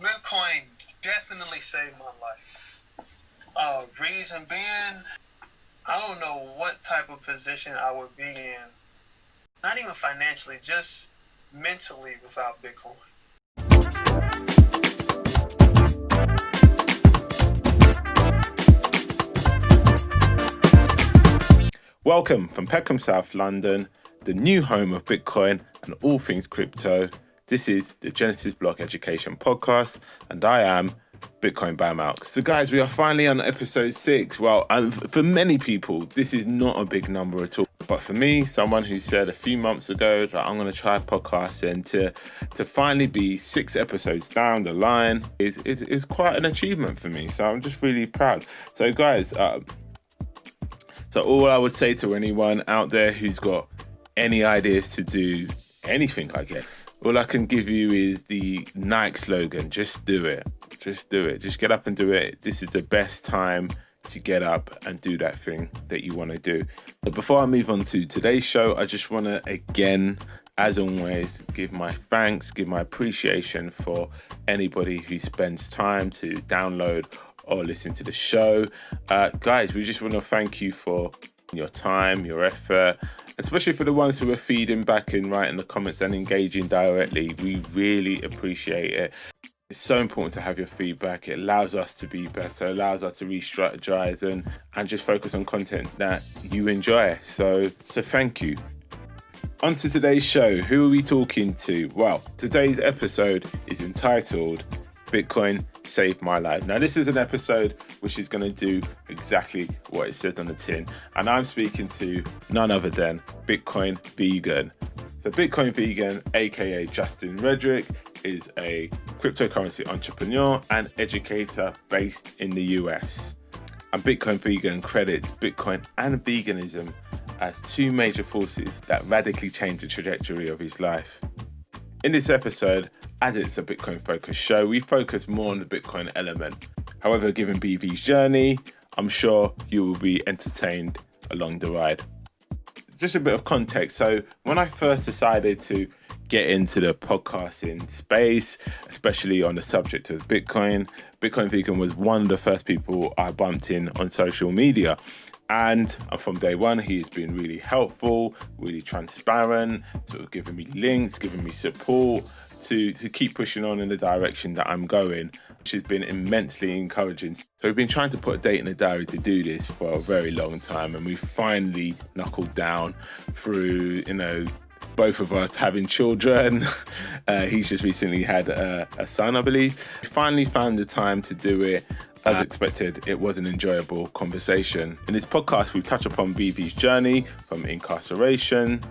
Bitcoin definitely saved my life. Reason being, I don't know what type of position I would be in, not even financially, just mentally without Bitcoin. Welcome from Peckham, South London, the new home of Bitcoin and all things crypto. This is the Genesis Block Education Podcast, and I am Bitcoin Baumalk. So guys, we are finally on episode 6. Well, for many people, this is not a big number at all. But for me, someone who said a few months ago that I'm going to try podcasting, to finally be 6 episodes down the line is quite an achievement for me. So I'm just really proud. So guys, so all I would say to anyone out there who's got any ideas to do anything like it, all I can give you is the Nike slogan: just do it. Just do it. Just get up and do it. This is the best time to get up and do that thing that you want to do. But before I move on to today's show, I just want to, again, as always, give my thanks, give my appreciation for anybody who spends time to download or listen to the show. Guys, we just want to thank you for your time, your effort, especially for the ones who are feeding back and writing the comments and engaging directly. We really appreciate it. It's so important to have your feedback. It allows us to be better, allows us to re-strategize and just focus on content that you enjoy. So thank you. On to today's show. Who are we talking to? Well, today's episode is entitled Bitcoin Saved My Life. Now, this is an episode which is going to do exactly what it says on the tin. And I'm speaking to none other than Bitcoin Vegan. So Bitcoin Vegan, aka Justin Rhedrick, is a cryptocurrency entrepreneur and educator based in the US. And Bitcoin Vegan credits Bitcoin and veganism as two major forces that radically changed the trajectory of his life. In this episode, as it's a Bitcoin focused show, we focus more on the Bitcoin element. However, given BV's journey, I'm sure you will be entertained along the ride. Just a bit of context. So when I first decided to get into the podcasting space, especially on the subject of Bitcoin Vegan was one of the first people I bumped in on social media. And from day one, he's been really helpful, really transparent, sort of giving me links, giving me support to keep pushing on in the direction that I'm going, which has been immensely encouraging. So we've been trying to put a date in the diary to do this for a very long time, and we finally knuckled down through, both of us having children. He's just recently had a son, I believe. We finally found the time to do it. As expected, it was an enjoyable conversation. In this podcast, we touch upon BV's journey from incarceration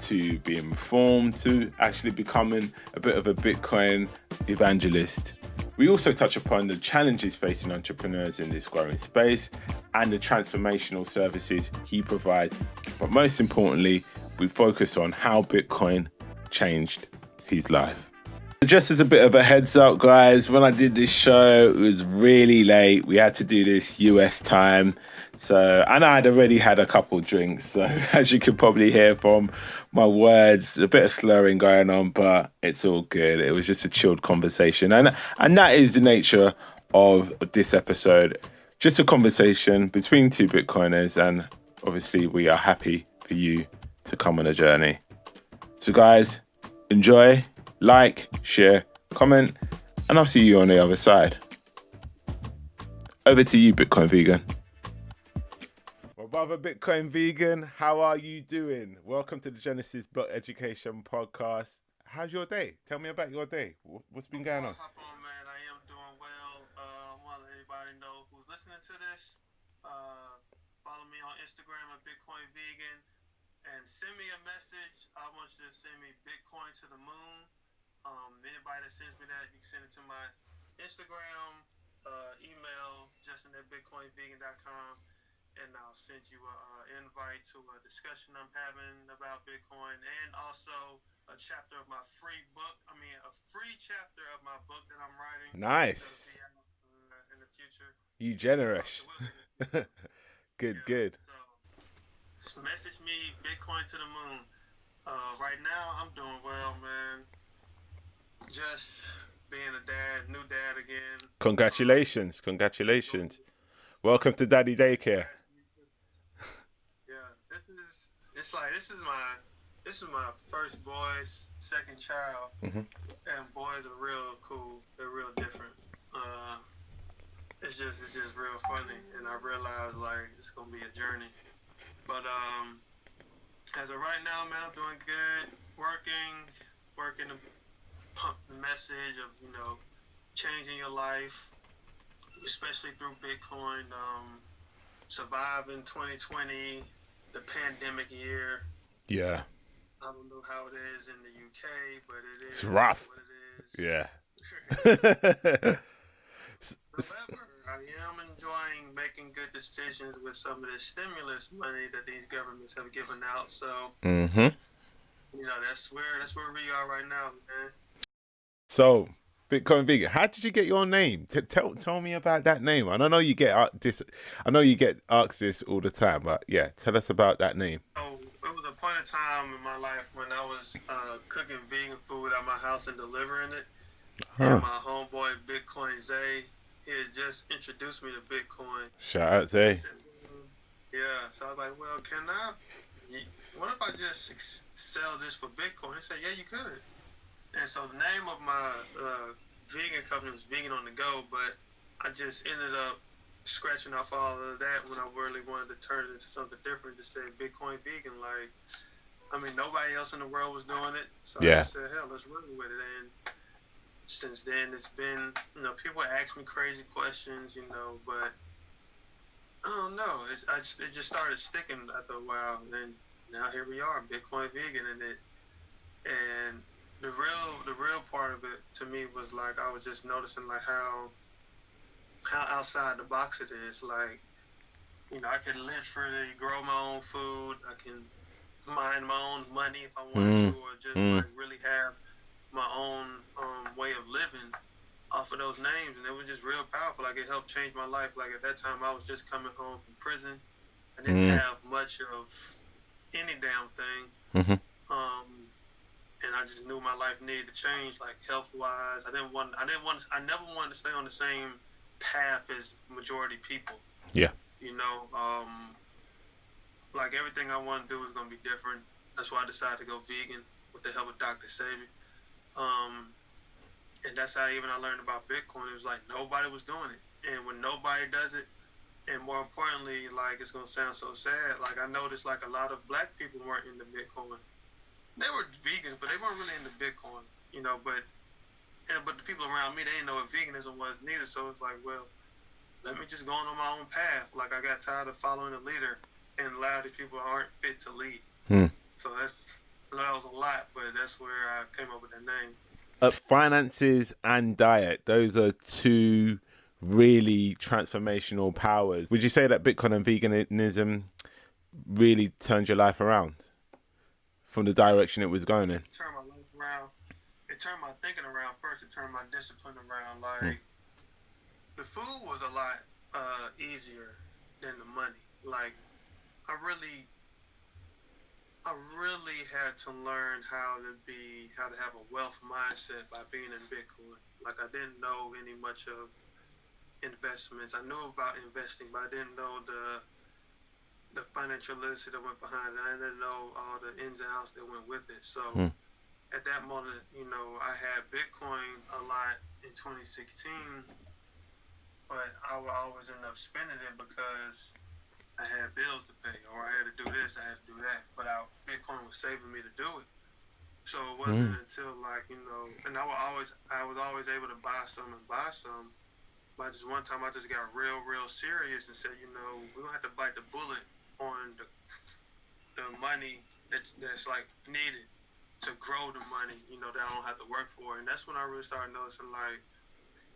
to being reformed to actually becoming a bit of a Bitcoin evangelist. We also touch upon the challenges facing entrepreneurs in this growing space and the transformational services he provides. But most importantly, we focus on how Bitcoin changed his life. Just as a bit of a heads up, guys, when I did this show, it was really late. We had to do this US time. And I'd already had a couple drinks. So as you can probably hear from my words, a bit of slurring going on, but it's all good. It was just a chilled conversation. And that is the nature of this episode. Just a conversation between two Bitcoiners. And obviously we are happy for you to come on a journey. So guys, enjoy. Like, share, comment, and I'll see you on the other side. Over to you, Bitcoin Vegan. Well, brother Bitcoin Vegan, how are you doing? Welcome to the Genesis Block Education Podcast. How's your day? Tell me about your day. What's been going on? Hop on, man. I am doing well. I want to let everybody know who's listening to this. Follow me on Instagram at Bitcoin Vegan. And send me a message. I want you to send me Bitcoin to the moon. Anybody that sends me that, you can send it to my Instagram, email, justin@bitcoinvegan.com, and I'll send you an invite to a discussion I'm having about Bitcoin, and also a chapter of my a free chapter of my book that I'm writing. Nice. In the future. You generous. Good. So message me, Bitcoin to the moon. Right now, I'm doing well, man. Just being a dad, new dad again. Congratulations. Welcome to Daddy Daycare. Yeah, this is my first boy's second child, and boys are real cool. They're real different. Uh, it's just real funny, and I realize like it's gonna be a journey. But as of right now, man, I'm doing good. Working to pump the message of changing your life, especially through Bitcoin. Surviving 2020, the pandemic year. Yeah. I don't know how it is in the UK, but It's it is rough. what it is. Yeah. However, I am enjoying making good decisions with some of the stimulus money that these governments have given out. So, that's where we are right now, man. So, Bitcoin Vegan, how did you get your name? Tell me about that name. And I know you get this. I know you get asked this all the time, but yeah, tell us about that name. So it was a point in time in my life when I was cooking vegan food at my house and delivering it. And my homeboy Bitcoin Zay, he had just introduced me to Bitcoin. Shout out Zay. Yeah, so I was like, well, what if I just sell this for Bitcoin? He said, yeah, you could. And so the name of my vegan company was Vegan on the Go, but I just ended up scratching off all of that when I really wanted to turn it into something different, to say Bitcoin Vegan. Like, I mean, nobody else in the world was doing it. So I said, hell, let's run with it. And since then, it's been, people ask me crazy questions, but I don't know. It just started sticking after a while. And now here we are, Bitcoin Vegan in it. And the real part of it to me was like I was just noticing like how outside the box it is. Like, I can literally grow my own food. I can mine my own money if I wanted to, or just like really have my own way of living off of those names. And it was just real powerful. Like, it helped change my life. Like, at that time I was just coming home from prison. I didn't have much of any damn thing. And I just knew my life needed to change, like health wise. I never wanted to stay on the same path as majority people. Yeah. Like everything I want to do is gonna be different. That's why I decided to go vegan with the help of Dr. Sabi. And that's how I learned about Bitcoin. It was like nobody was doing it. And when nobody does it, and more importantly, like, it's gonna sound so sad, like I noticed like a lot of black people weren't into Bitcoin. They were vegans, but they weren't really into Bitcoin, but the people around me, they didn't know what veganism was neither. So it's like, well, let me just go on my own path. Like, I got tired of following a leader, and a lot of these people aren't fit to lead. So that was a lot, but that's where I came up with that name. Finances and diet, those are two really transformational powers. Would you say that Bitcoin and veganism really turned your life around from the direction it was going in? It turned my life around. It turned my thinking around first. It turned my discipline around. Like, the food was a lot easier than the money. Like, I really had to learn how to have a wealth mindset by being in Bitcoin. Like, I didn't know any much of investments. I knew about investing, but I didn't know the financial literacy that went behind it. I didn't know all the ins and outs that went with it. So at that moment, I had Bitcoin a lot in 2016, but I would always end up spending it because I had bills to pay, or I had to do this, I had to do that. But Bitcoin was saving me to do it. So it wasn't until and I was always able to buy some. But just one time I just got real serious and said, we don't have to bite the bullet on the money that's like needed to grow the money, that I don't have to work for. And that's when I really started noticing, like,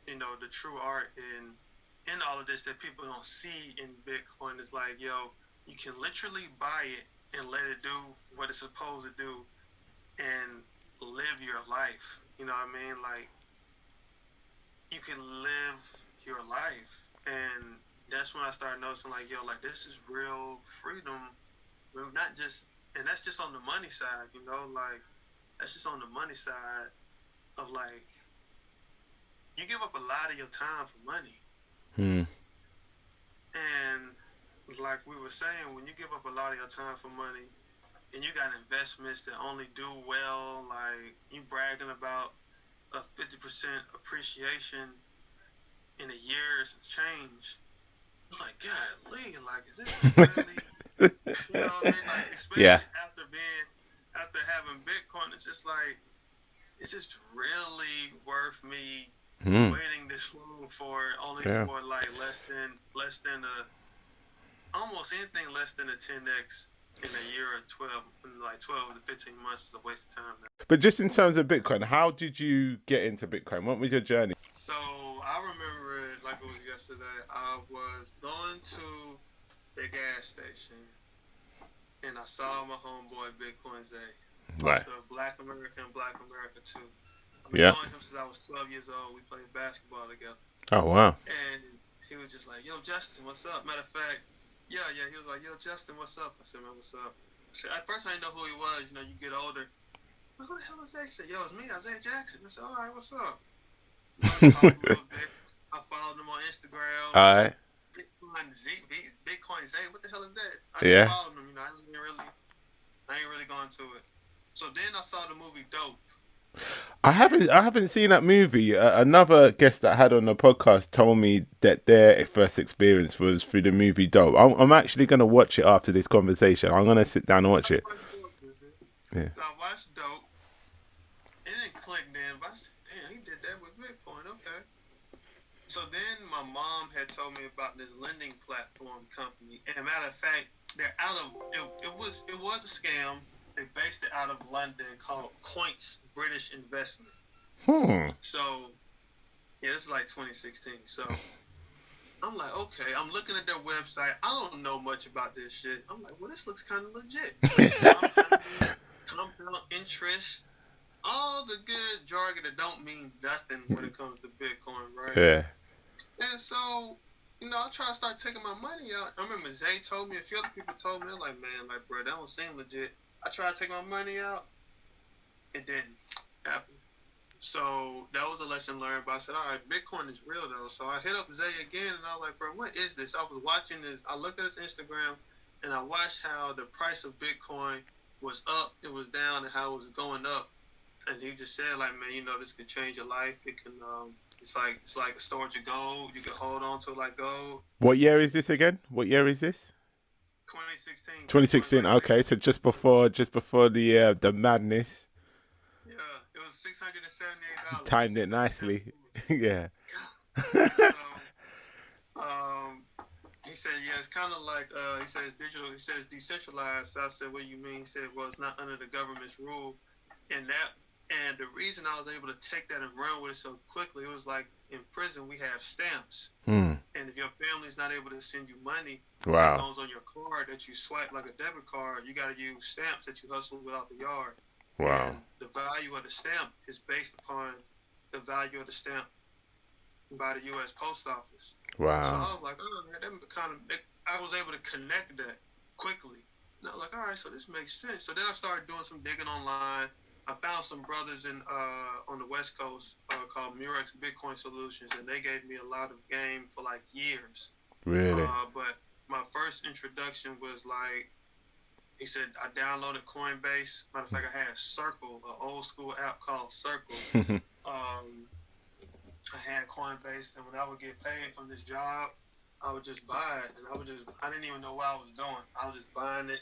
the true art in all of this that people don't see in Bitcoin is like, you can literally buy it and let it do what it's supposed to do and live your life. You know what I mean? Like, you can live your life. And that's when I started noticing, like, this is real freedom. Not just, and that's just on the money side, like, that's just on the money side of, like, you give up a lot of your time for money. Hmm. And like we were saying, when you give up a lot of your time for money, and you got investments that only do well, like you bragging about a 50% appreciation in a year since change. It's like, golly, like, is this really, you know what I mean? Like, especially Yeah. after having Bitcoin, it's just like, is this really worth me Hmm. waiting this long for only Yeah. for like less than almost anything less than a 10x in a year or 12, like 12 to 15 months is a waste of time now. But just in terms of Bitcoin, how did you get into Bitcoin? What was your journey? So I remember it like it was yesterday. I was going to the gas station and I saw my homeboy Bitcoin Zay, Right. author of Black America and Black America 2. I've been Yeah. knowing him since I was 12 years old. We played basketball together. Oh wow. And he was just like, yo, Justin, what's up? Matter of fact, yeah, he was like, yo, Justin, what's up? I said, man, what's up? I said, at first I didn't know who he was. You know, you get older. But who the hell is that? He said, yo, it's me, Isaiah Jackson. I said, all right, what's up? We talked a little bit. I followed him on Instagram. All right. Bitcoin Z, what the hell is that? I Yeah. just followed him, you know, I ain't really gone to it. So then I saw the movie Dope. I haven't seen that movie. Another guest that I had on the podcast told me that their first experience was through the movie Dope. I'm actually gonna watch it after this conversation. I'm gonna sit down and watch it. Yeah. So I watched Dope. It didn't click then, but I said, damn, he did that with Bitcoin, okay. So then my mom had told me about this lending platform company. And matter of fact, they're out of it was a scam. They based it out of London called Coints British Investment. So yeah, this is like 2016. So I'm like, okay, I'm looking at their website. I don't know much about this shit. I'm like, well, this looks kind of legit. Compound interest, all the good jargon that don't mean nothing when it comes to Bitcoin, right? Yeah. And so, you know, I try to start taking my money out. I remember Zay told me, a few other people told me, I'm like, man, like, bro, that don't seem legit. I tried to take my money out. It didn't happen. So that was a lesson learned. But I said, all right, Bitcoin is real, though. So I hit up Zay again, and I was like, bro, what is this? I was watching this. I looked at his Instagram, and I watched how the price of Bitcoin was up, it was down, and how it was going up. And he just said, like, man, you know, this could change your life. It can, it's like a storage of gold. You can hold on to it like gold. What year is this again? What year is this? 2016. 2016. Okay, so just before the madness. Yeah, it was $678. Timed it nicely. Yeah. So, he said, yeah, it's kind of like, he says digital, he says decentralized. So I said, what do you mean? He said, well, it's not under the government's rule. And the reason I was able to take that and run with it so quickly, it was like in prison, we have stamps. And if your family's not able to send you money, wow, it goes on your card that you swipe like a debit card. You got to use stamps that you hustle without the yard. Wow. And the value of the stamp is based upon the value of the stamp by the U.S. Post Office. Wow. So I was like, oh, man, I was able to connect that quickly. And I was like, all right, so this makes sense. So then I started doing some digging online. I found some brothers on the West Coast called Murex Bitcoin Solutions, and they gave me a lot of game for like years. Really? But my first introduction was like, he said, I downloaded Coinbase. Matter of fact, I had Circle, an old school app called Circle. I had Coinbase, and when I would get paid from this job, I would just buy it, and I didn't even know what I was doing. I was just buying it,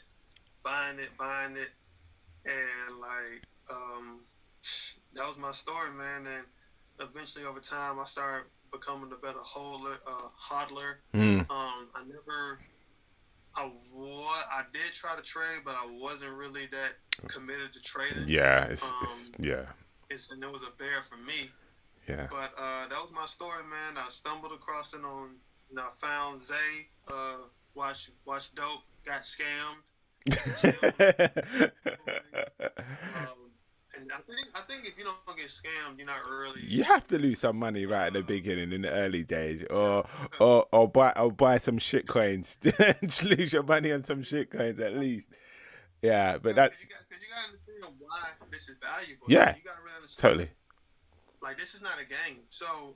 and like, that was my story, man. And eventually, over time, I started becoming a better hodler. I did try to trade, but I wasn't really that committed to trading. Yeah, and it was a bear for me. Yeah. But that was my story, man. I stumbled across it on, I found Zay, watched Dope, got scammed. And I think if you don't get scammed, you're not really. You have to lose some money right at the beginning, in the early days, or buy some shit coins. Just lose your money on some shit coins at least. Yeah, but that. You got to understand why this is valuable. Yeah, you got to really understand. totally. like this is not a game. So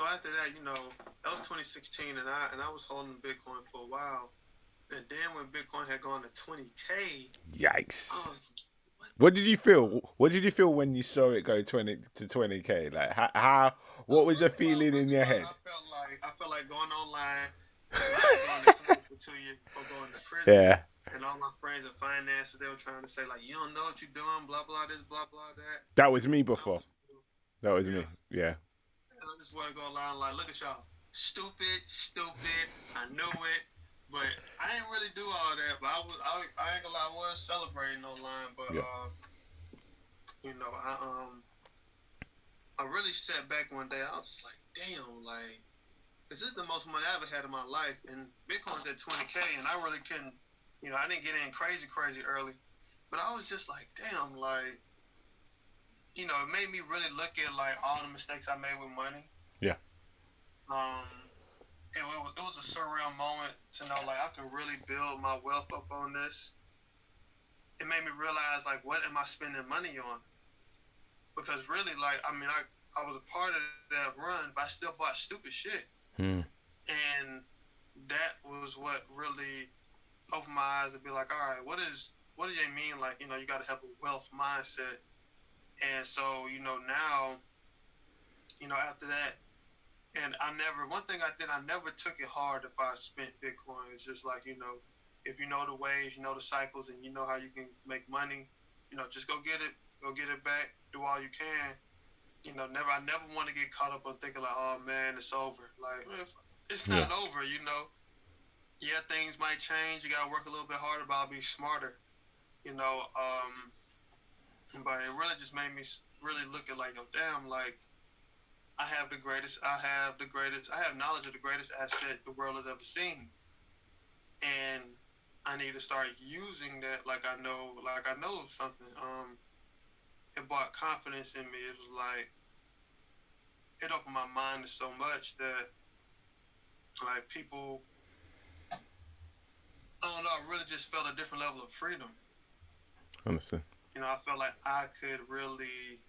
after that, that was 2016, and I was holding Bitcoin for a while, and then when Bitcoin had gone to 20K, Yikes! I was What did you feel? What did you feel when you saw it go 20K? Like how what was the feeling in your head? I felt like going online, like going to cancel to you or going to prison. Yeah. And all my friends in finances, they were trying to say like, you don't know what you're doing, blah blah this, blah blah that. That was me before. That was me. Yeah. And I just want to go online like, look at y'all, stupid. I knew it, but I didn't really do all that. But I ain't gonna lie, I was celebrating online, but Yeah. I really sat back one day. I was just like, damn, like, this is the most money I ever had in my life, and Bitcoin's at 20K, and I really couldn't, I didn't get in crazy early, but I was just like, damn, like, it made me really look at like all the mistakes I made with money. Yeah. It was a surreal moment to know like I can really build my wealth up on this. It made me realize like, what am I spending money on? Because really, like, I mean, I was a part of that run, but I still bought stupid shit. And that was what really opened my eyes to be like, all right, what do they mean? Like, you got to have a wealth mindset. And so, now, after that, and one thing I did, I never took it hard if I spent Bitcoin. It's just like, if you know the ways, the cycles, and you know how you can make money, just go get it back, do all you can. I never want to get caught up on thinking like, oh man, it's over. Like, it's not over, Yeah, things might change. You gotta work a little bit harder, but I'll be smarter. But it really just made me really look at like, oh damn, like I have knowledge of the greatest asset the world has ever seen, and I need to start using that like I know something. It brought confidence in me. It was like, it opened my mind to so much that, like, people, I don't know, I really just felt a different level of freedom. Understand. I felt like I could really,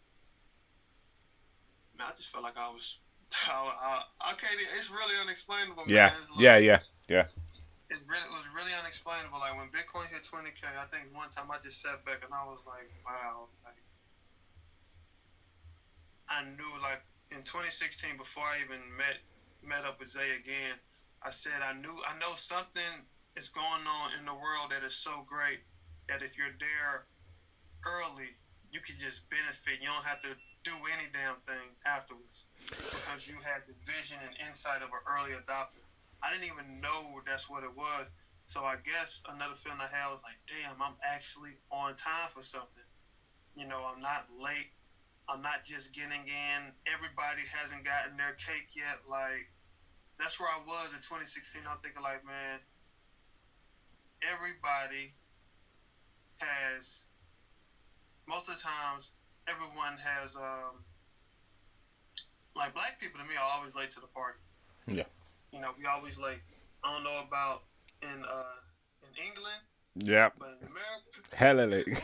I just felt like I was, it's really unexplainable, yeah. man. Like, yeah. It was really unexplainable. Like, when Bitcoin hit 20K, I think one time I just sat back and I was like, wow, like, I knew, like, in 2016, before I even met up with Zay again, I said I know something is going on in the world that is so great that if you're there early, you can just benefit. You don't have to do any damn thing afterwards because you had the vision and insight of an early adopter. I didn't even know that's what it was. So I guess another feeling I had was like, damn, I'm actually on time for something. I'm not late. I'm not just getting in. Everybody hasn't gotten their cake yet. Like, that's where I was in 2016. I'm thinking like, man, everybody has, most of the times, everyone has, like, black people to me are always late to the party. Yeah. We always late. I don't know about in England. Yeah. But in America, hella late.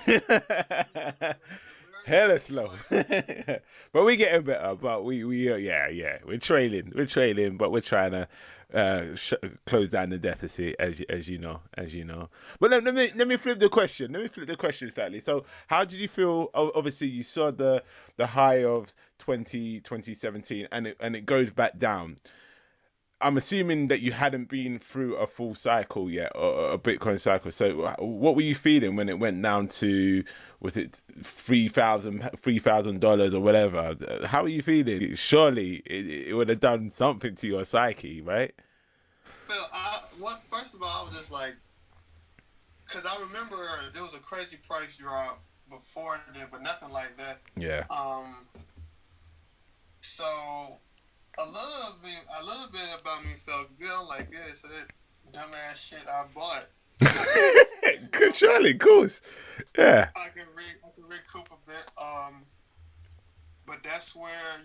Hella slow. But we're getting better. But we we're trailing, but we're trying to close down the deficit, as you know. But let me flip the question. Slightly. So how did you feel? Obviously you saw the high of 2017, and it goes back down. I'm assuming that you hadn't been through a full cycle yet, or a Bitcoin cycle. So what were you feeling when it went down to, was it $3,000 or whatever? How were you feeling? Surely it would have done something to your psyche, right? Well, first of all, I was just like, because I remember there was a crazy price drop before then, but nothing like that. Yeah. So a little bit about me felt good. I'm like, good, so that dumbass shit I bought. Good, surely, of course. Yeah. I can recoup a bit. But that's where I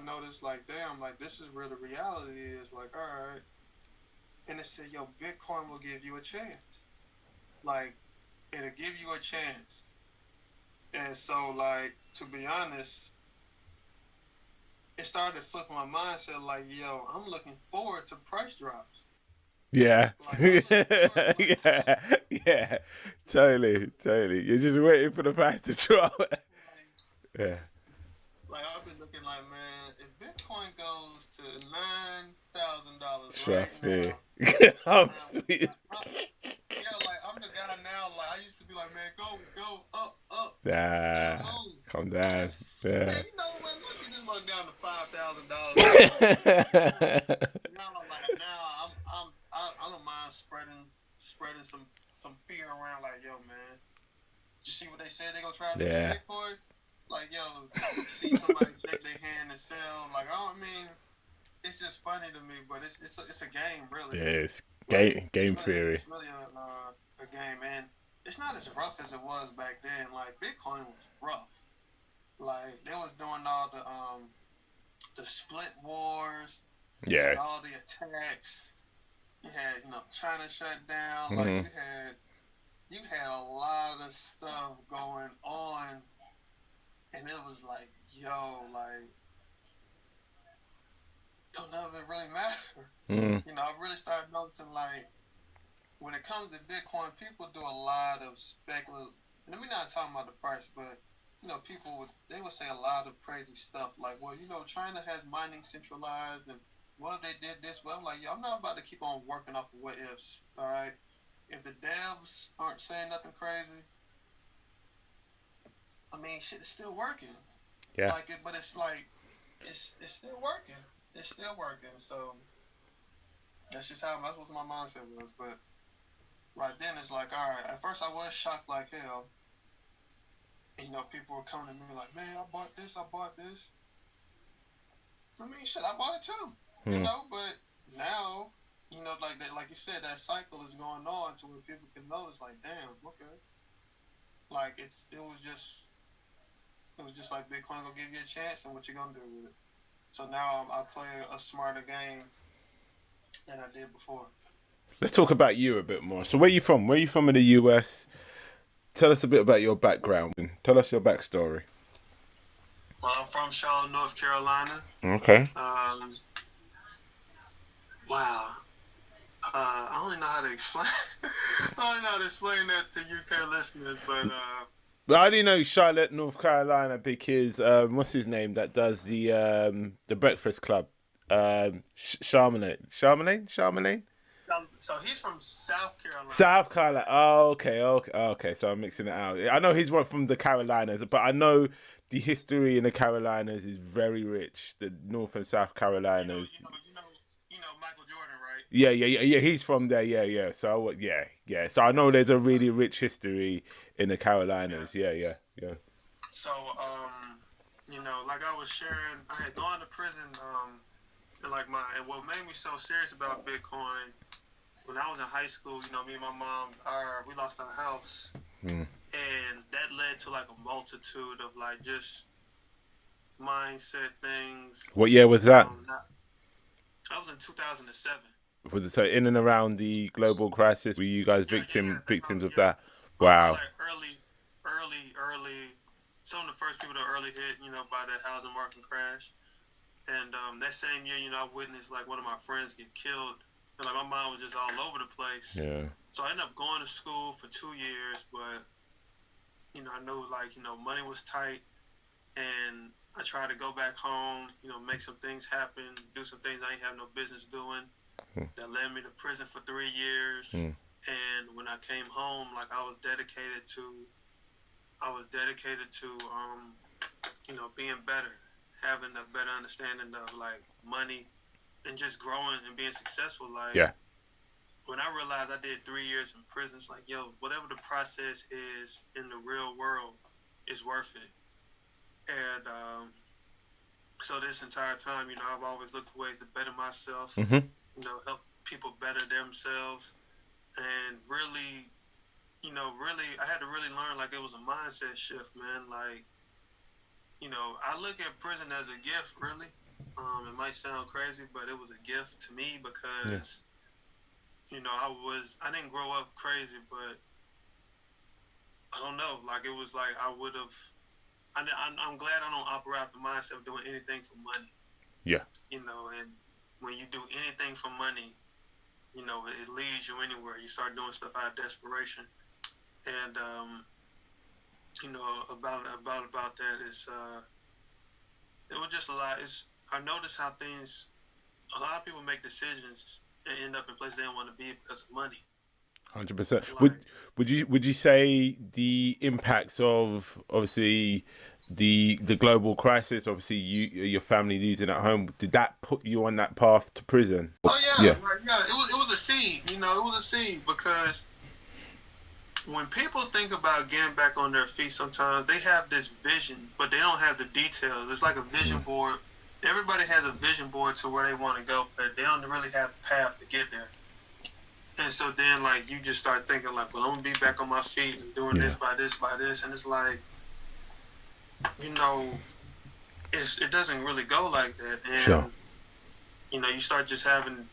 noticed, like, damn, like, this is where the reality is. Like, all right. And it said, yo, Bitcoin will give you a chance. Like, it'll give you a chance. And so, like, to be honest, it started flipping my mindset. Like, yo, I'm looking forward to price drops. Yeah. Like, I'm looking forward, like, Yeah. Yeah. Totally. Totally. You're just waiting for the price to drop. like, Yeah. like I've been looking like, man, if Bitcoin goes to $9,000 right Trust me. now, I'm man, sweet. yeah, like I'm the guy now. Like I used to be like, man, go up to the Nah. moon. Calm Man, down. Yeah. man, you know what? Let's get this money down to $5,000. Like, I don't mind spreading some fear around. Like, yo, man, you see what they said they gonna try to do to Yeah. Bitcoin? Like, yo, see somebody shake their hand and sell. Like, I don't mean, it's just funny to me, but it's a game, really. Yeah. It's Like, game theory. it's really a game, and it's not as rough as it was back then. Like, Bitcoin was rough. Like, they was doing all the split wars. You Yeah. had all the attacks. You had, China shut down. Like, Mm-hmm. you had a lot of stuff going on, and it was like, yo, like, don't know if it really matter. Mm-hmm. I really started noticing, like, when it comes to Bitcoin, people do a lot of speculative. And we're not talking about the price, but people would say a lot of crazy stuff like, well, China has mining centralized, and well, they did this. Well, I'm like, yo, I'm not about to keep on working off of what ifs. All right, if the devs aren't saying nothing crazy, I mean, shit is still working. Yeah. Like it, but it's like it's still working. It's still working. So that's just that's what my mindset was. But right then, it's like, all right. At first, I was shocked like hell. And, people were coming to me like, man, I bought this. I mean, shit, I bought it too. But now, like you said, that cycle is going on to where people can notice, like, damn, okay. Like it was just like Bitcoin gonna give you a chance, and what you gonna do with it. So now I play a smarter game than I did before. Let's talk about you a bit more. So where are you from? Where are you from in the US? Tell us a bit about your background. Tell us your backstory. Well, I'm from Charlotte, North Carolina. Okay. Wow. I don't even know how to explain. I don't know how to explain that to UK listeners, but Well, I only know Charlotte, North Carolina because what's his name that does the Breakfast Club? Charmaine. So he's from South Carolina. South Carolina. Oh, okay. So I'm mixing it out. I know he's one from the Carolinas, but I know the history in the Carolinas is very rich. The North and South Carolinas. You know Michael Jordan, right? Yeah. He's from there. Yeah. So So I know there's a really rich history in the Carolinas. Yeah. So like I was sharing, I had gone to prison, and what made me so serious about Bitcoin when I was in high school, me and my mom, we lost our house, and that led to like a multitude of like just mindset things. What year was that? I was in 2007. Was it so in and around the global crisis? Were you guys victims of that? Wow. Like early. Some of the first people that early hit, by the housing market crash. And that same year, I witnessed like one of my friends get killed. And like my mind was just all over the place. Yeah. So I ended up going to school for 2 years, but I knew like money was tight, and I tried to go back home, make some things happen, do some things I ain't have no business doing. That led me to prison for 3 years. And when I came home, like I was dedicated to being better, having a better understanding of like money and just growing and being successful. Like, yeah. When I realized I did 3 years in prison, it's like, yo, whatever the process is in the real world is worth it. And so this entire time, I've always looked for ways to better myself, help people better themselves. And really, I had to really learn, like, it was a mindset shift, man. Like, I look at prison as a gift, really. It might sound crazy, but it was a gift to me because, I didn't grow up crazy, but I don't know. Like it was like I would have. I'm glad I don't operate out the mindset of doing anything for money. Yeah. You know, and when you do anything for money, you know, it leads you anywhere. You start doing stuff out of desperation, and you know, about that is it was just a lot. I noticed how a lot of people make decisions and end up in places they don't want to be because of money. 100%. Like, Would you say the impacts of obviously the global crisis, obviously your family losing at home, did that put you on that path to prison? oh yeah, Yeah. like, yeah, it was a seed. You know, it was a seed because when people think about getting back on their feet, sometimes they have this vision, but they don't have the details. It's like a vision board. Everybody has a vision board to where they want to go, but they don't really have a path to get there. And so then, like, you just start thinking, like, well, I'm going to be back on my feet and doing this by this. And it's like, you know, it doesn't really go like that. And, you know, you start just having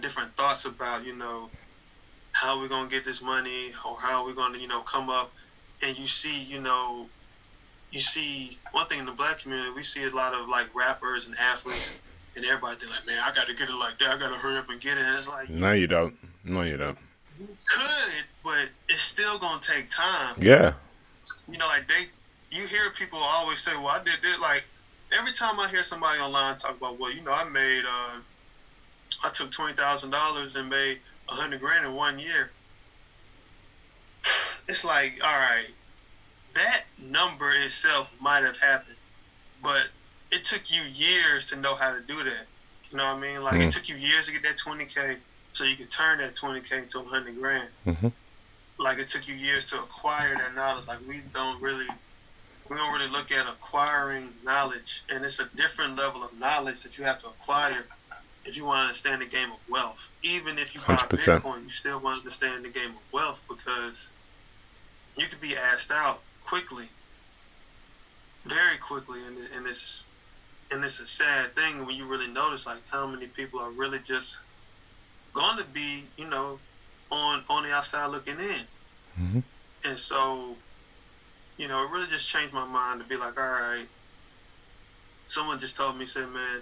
different thoughts about, you know, how we're going to get this money or how we're going to, you know, come up. And you see, one thing in the black community, we see a lot of, like, rappers and athletes. And everybody think like, man, I got to get it like that. I got to hurry up and get it. And it's like, No, you don't. You could, but it's still gonna take time. Yeah. You know, like you hear people always say, "Well, I did this." Like every time I hear somebody online talk about, "Well, you know, I took $20,000 and made $100,000 in 1 year." It's like, all right, that number itself might have happened, but it took you years to know how to do that. You know what I mean? Like it took you years to get that 20K. So you could turn that 20K into $100,000. Mm-hmm. Like it took you years to acquire that knowledge. Like we don't really look at acquiring knowledge, and it's a different level of knowledge that you have to acquire if you want to understand the game of wealth. Even if you buy 100%. Bitcoin, you still want to understand the game of wealth because you could be asked out quickly, very quickly, and it's a sad thing when you really notice like how many people are really just going to be, you know, on the outside looking in. Mm-hmm. And so, you know, it really just changed my mind to be like, all right, someone just told me, said, man,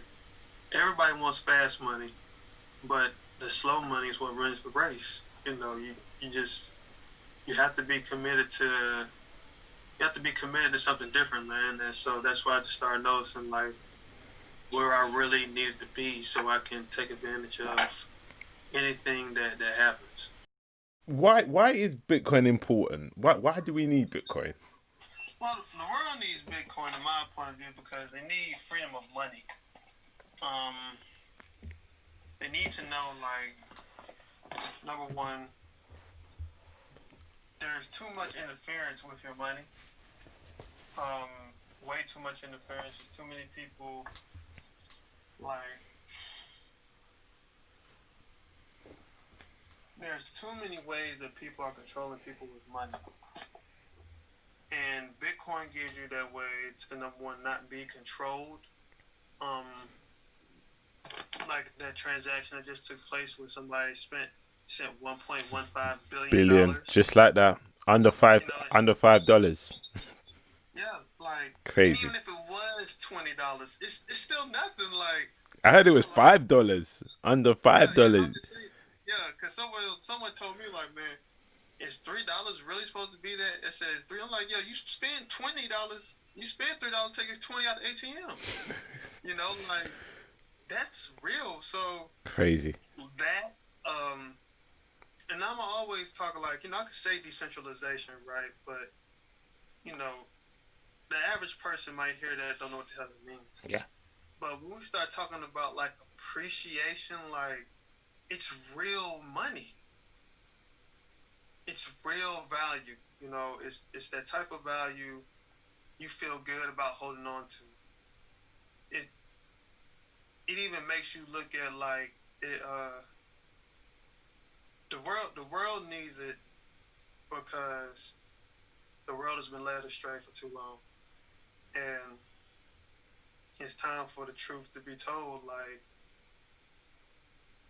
everybody wants fast money, but the slow money is what runs the race. You know, you have to be committed to something different, man. And so that's why I just started noticing like where I really needed to be so I can take advantage of anything that happens. Why is Bitcoin important? Why do we need Bitcoin? Well, the world needs Bitcoin, in my point of view, because they need freedom of money. They need to know, like, number one, there's too much interference with your money. Way too much interference. There's too many people, like, there's too many ways that people are controlling people with money. And Bitcoin gives you that way to, number one, not be controlled. Like that transaction that just took place where somebody sent $1.15 billion. Just like that. Under $5. Yeah, like crazy. Even if it was $20, it's still nothing. Like I heard it was $5. Under $5. Yeah, because someone told me like, man, is $3 really supposed to be that? It says $3. I'm like, yo, you spend $20. You spend $3 taking 20 out of ATM. You know, like that's real. So crazy. That and I'm always talking like, you know, I could say decentralization, right? But you know, the average person might hear that, don't know what the hell it means. Yeah. But when we start talking about like appreciation, like it's real money. It's real value. You know, it's that type of value you feel good about holding on to. It even makes you look at like it. The world needs it because the world has been led astray for too long, and it's time for the truth to be told. Like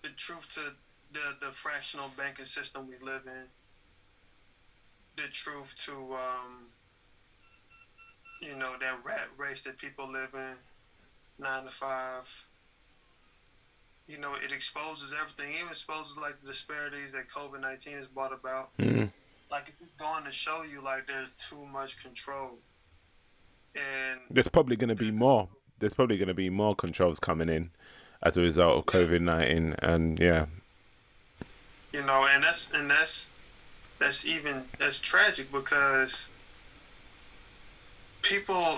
the truth to the fractional banking system we live in, the truth to that rat race that people live in, 9 to 5. It exposes everything. It even exposes like the disparities that COVID-19 has brought about. Like it's just going to show you like there's too much control. And there's probably going to be more. There's probably going to be more controls coming in as a result of COVID-19, and and that's tragic because people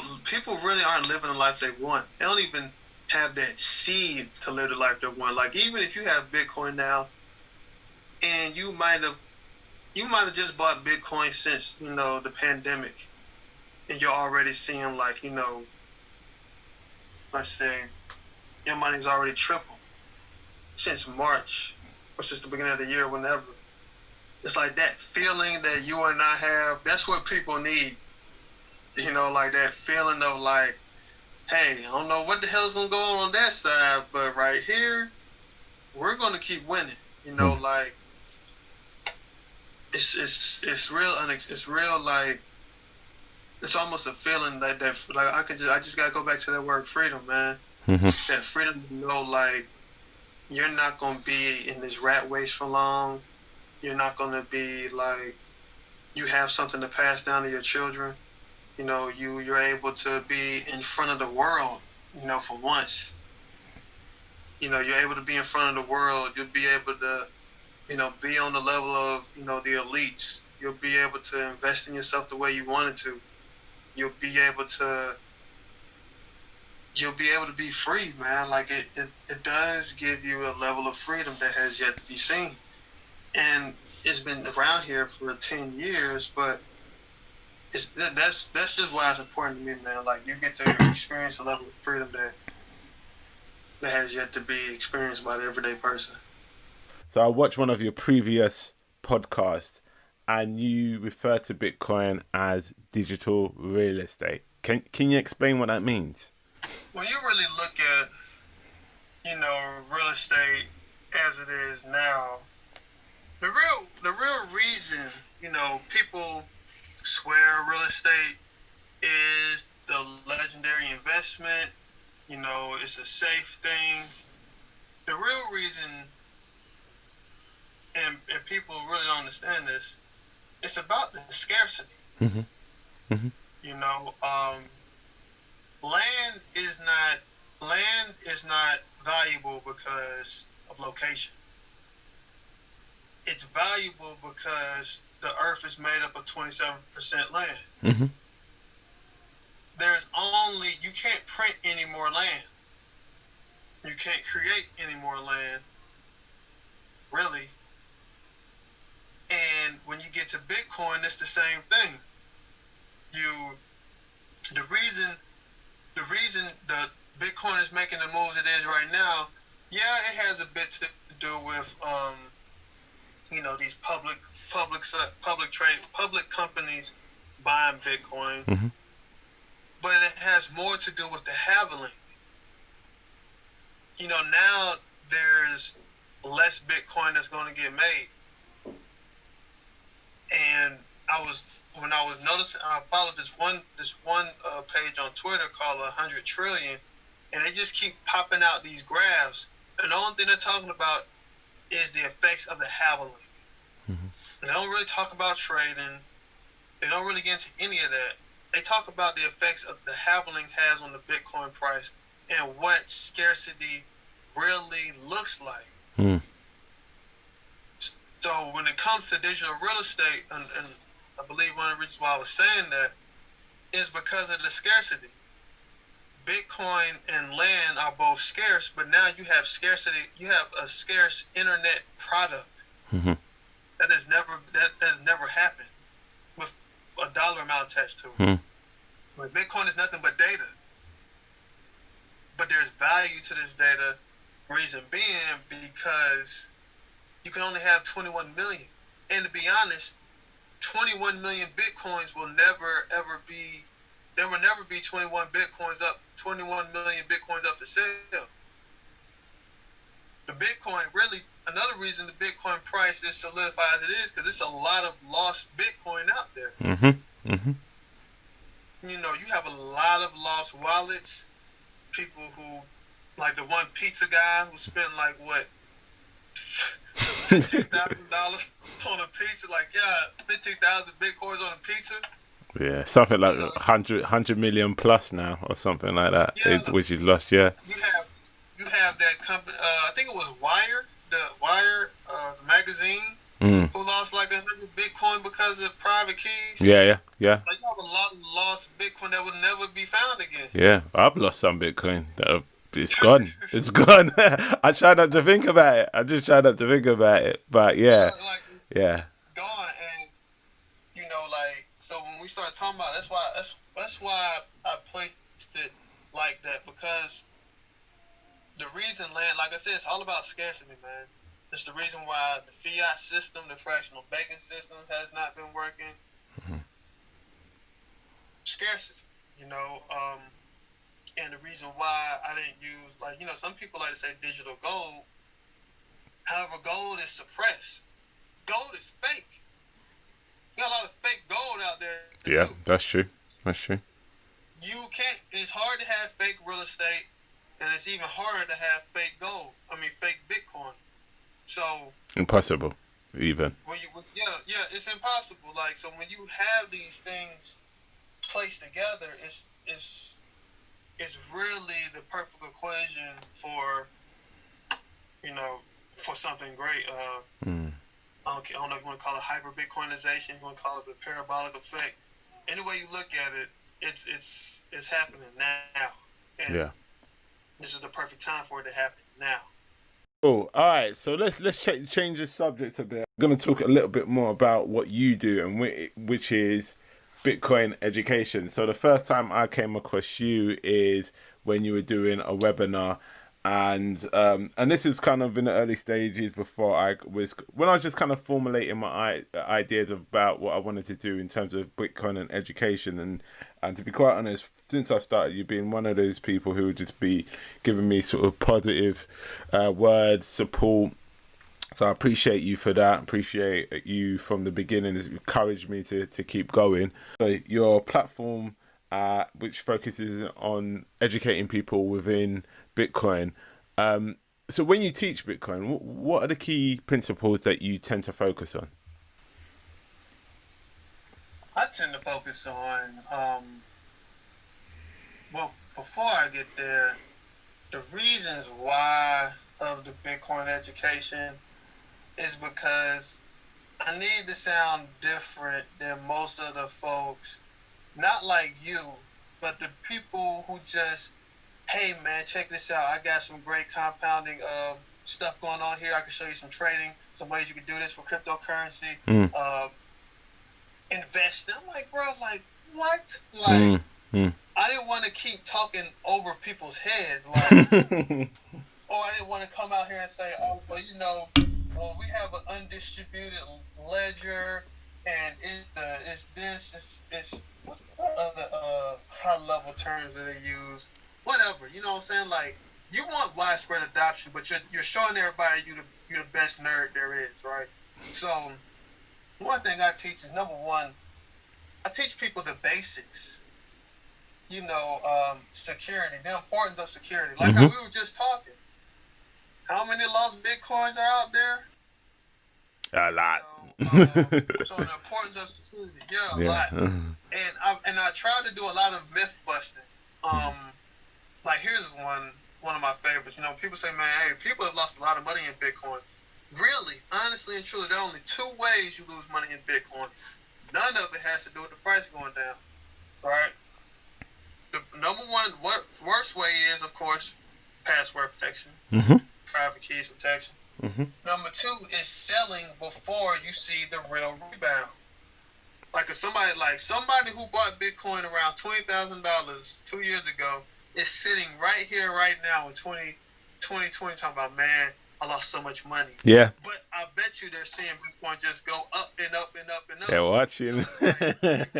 really aren't living the life they want. They don't even have that seed to live the life they want. Like even if you have Bitcoin now, and you might have just bought Bitcoin since the pandemic, and you're already seeing like let's say your money's already tripled since March or since the beginning of the year, whenever. It's like that feeling that you and I have. That's what people need. Like that feeling of like, hey, I don't know what the hell's gonna go on that side, but right here, we're gonna keep winning. Like it's real. It's real. Like it's almost a feeling that like I just gotta go back to that word freedom, man. That freedom to know like you're not gonna be in this rat race for long. You're not gonna be like you have something to pass down to your children. You're able to be in front of the world, for once. You're able to be in front of the world. You'll be able to, be on the level of, the elites. You'll be able to invest in yourself the way you wanted to. You'll be able to be free, man. Like it does give you a level of freedom that has yet to be seen. And it's been around here for 10 years, but that's just why it's important to me, man. Like you get to experience a level of freedom that has yet to be experienced by the everyday person. So I watched one of your previous podcasts, and you refer to Bitcoin as digital real estate. Can you explain what that means? When you really look at real estate as it is now, the real reason people swear real estate is the legendary investment. It's a safe thing. The real reason, and people really don't understand this, it's about the scarcity. Land is not valuable because of location. It's valuable because the earth is made up of 27% land. You can't print any more land. You can't create any more land, really. And when you get to Bitcoin, it's the same thing. The reason the Bitcoin is making the moves it is right now, it has a bit to do with these public companies buying Bitcoin. But it has more to do with the halving. Now there's less Bitcoin that's going to get made. And when I was noticing, I followed this one page on Twitter called 100 Trillion, and they just keep popping out these graphs. And the only thing they're talking about is the effects of the halving. They don't really talk about trading. They don't really get into any of that. They talk about the effects of the halving has on the Bitcoin price and what scarcity really looks like. So when it comes to digital real estate, and I believe one of the reasons why I was saying that is because of the scarcity. Bitcoin and land are both scarce, but now you have scarcity. You have a scarce internet product. That has never happened with a dollar amount attached to it. Like Bitcoin is nothing but data, but there's value to this data. Reason being because you can only have 21 million, and to be honest, 21 million Bitcoins will never ever be. There will never be 21 million Bitcoins up for sale. The Bitcoin, really, another reason the Bitcoin price is solidified as it is, because it's a lot of lost Bitcoin out there. Mm-hmm. Mm-hmm. You know, you have a lot of lost wallets. People who, like the one pizza guy who spent like what, $15,000 on a pizza. Like, yeah, 15,000 Bitcoins on a pizza. Yeah, something like 100 million plus now, or something like that, Yeah, which is lost. Yeah. You have that company. I think it was Wire, the magazine, who lost like 100 Bitcoin because of private keys. Yeah. Like, you have a lot of lost Bitcoin that would never be found again. Yeah, I've lost some Bitcoin. It's gone. It's gone. I try not to think about it. I just try not to think about it. But yeah. Gone. And you know, like, so when we start talking about that's why I placed it like that, because the reason like I said, it's all about scarcity, man. It's the reason why the fiat system, the fractional banking system, has not been working. Scarcity, you know, and the reason why I didn't use, like, you know, some people like to say digital gold. However, gold is suppressed. Gold is fake. You got a lot of fake gold out there. Yeah, too. That's true. You can't. It's hard to have fake real estate, and it's even harder to have fake gold. Fake Bitcoin. So Impossible, even. It's impossible. Like, so when you have these things placed together, it's really the perfect equation for, you know, for something great. I don't know if you want to call it hyper Bitcoinization, you want to call it the parabolic effect. Any way you look at it, it's happening now. And this is the perfect time for it to happen now. Cool. All right, so let's change the subject a bit. I'm going to talk a little bit more about what you do, and which is Bitcoin education. So the first time I came across you is when you were doing a webinar, and this is kind of in the early stages when I was just kind of formulating my ideas about what I wanted to do in terms of Bitcoin and education, and to be quite honest, since I started, you've been one of those people who would just be giving me sort of positive words, support. So I appreciate you for that. Appreciate you from the beginning. It's encouraged me to keep going. So your platform, which focuses on educating people within Bitcoin. So when you teach Bitcoin, what are the key principles that you tend to focus on? I tend to focus on, well, before I get there, the reasons why of the Bitcoin education is because I need to sound different than most of the folks, not like you, but the people who just, hey man, check this out. I got some great compounding stuff going on here. I can show you some trading, some ways you can do this for cryptocurrency. Invest. I'm like, bro, like, what? Like, I didn't want to keep talking over people's heads, like, or I didn't want to come out here and say, oh, well, you know, we have an undistributed ledger, and it's what other high-level terms that they use? Whatever, you know what I'm saying? Like, you want widespread adoption, but you're showing everybody you're the best nerd there is, right? So one thing I teach is, number one, I teach people the basics. You know, security, the importance of security. Like how we were just talking. How many lost Bitcoins are out there? A lot. So the importance of security, a lot. And I try to do a lot of myth busting. Like, here's one of my favorites. You know, people say, man, hey, people have lost a lot of money in Bitcoin. Really, honestly and truly, there are only two ways you lose money in Bitcoin. None of it has to do with the price going down. Right? The number one worst way is, of course, password protection, private keys protection. Number two is selling before you see the real rebound. Like somebody who bought Bitcoin around $20,000 2 years ago is sitting right here, right now in 2020, talking about, man, I lost so much money. Yeah. But I bet you they're seeing Bitcoin just go up and up and up and up. They're watching. So Bitcoin,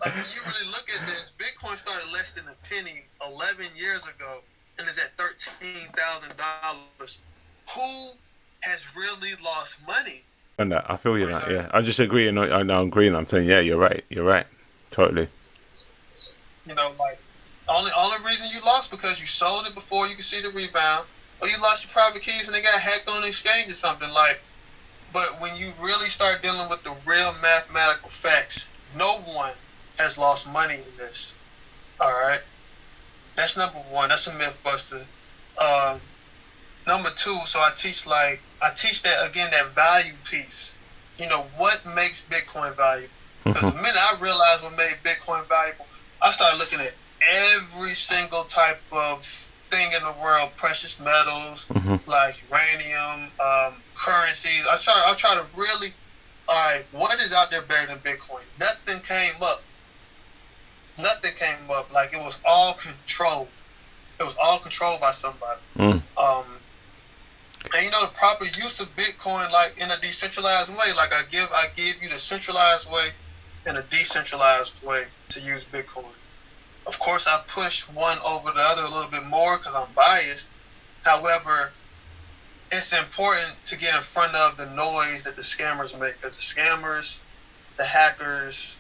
like, when you really look at this, Bitcoin started less than a penny 11 years ago, and is at $13,000. Who has really lost money? And I feel you that, yeah. I just agree, and I'm agreeing. I'm saying, yeah, you're right, totally. You know, like only reason you lost because you sold it before you could see the rebound, or you lost your private keys and they got hacked on the exchange or something. Like, but when you really start dealing with the real mathematical facts, no one has lost money in this. All right, that's number one. That's a myth buster. Number two, so I teach that again, that value piece. You know, what makes Bitcoin valuable? Because the minute I realized what made Bitcoin valuable, I started looking at every single type of thing in the world, precious metals, like uranium, currencies. I try to really, all right, what is out there better than Bitcoin? Nothing came up. Like, it was all controlled. It was all controlled by somebody. And you know, the proper use of Bitcoin, like in a decentralized way, like I give you the centralized way and a decentralized way to use Bitcoin. Of course, I push one over the other a little bit more because I'm biased. However, it's important to get in front of the noise that the scammers make, because the scammers, the hackers,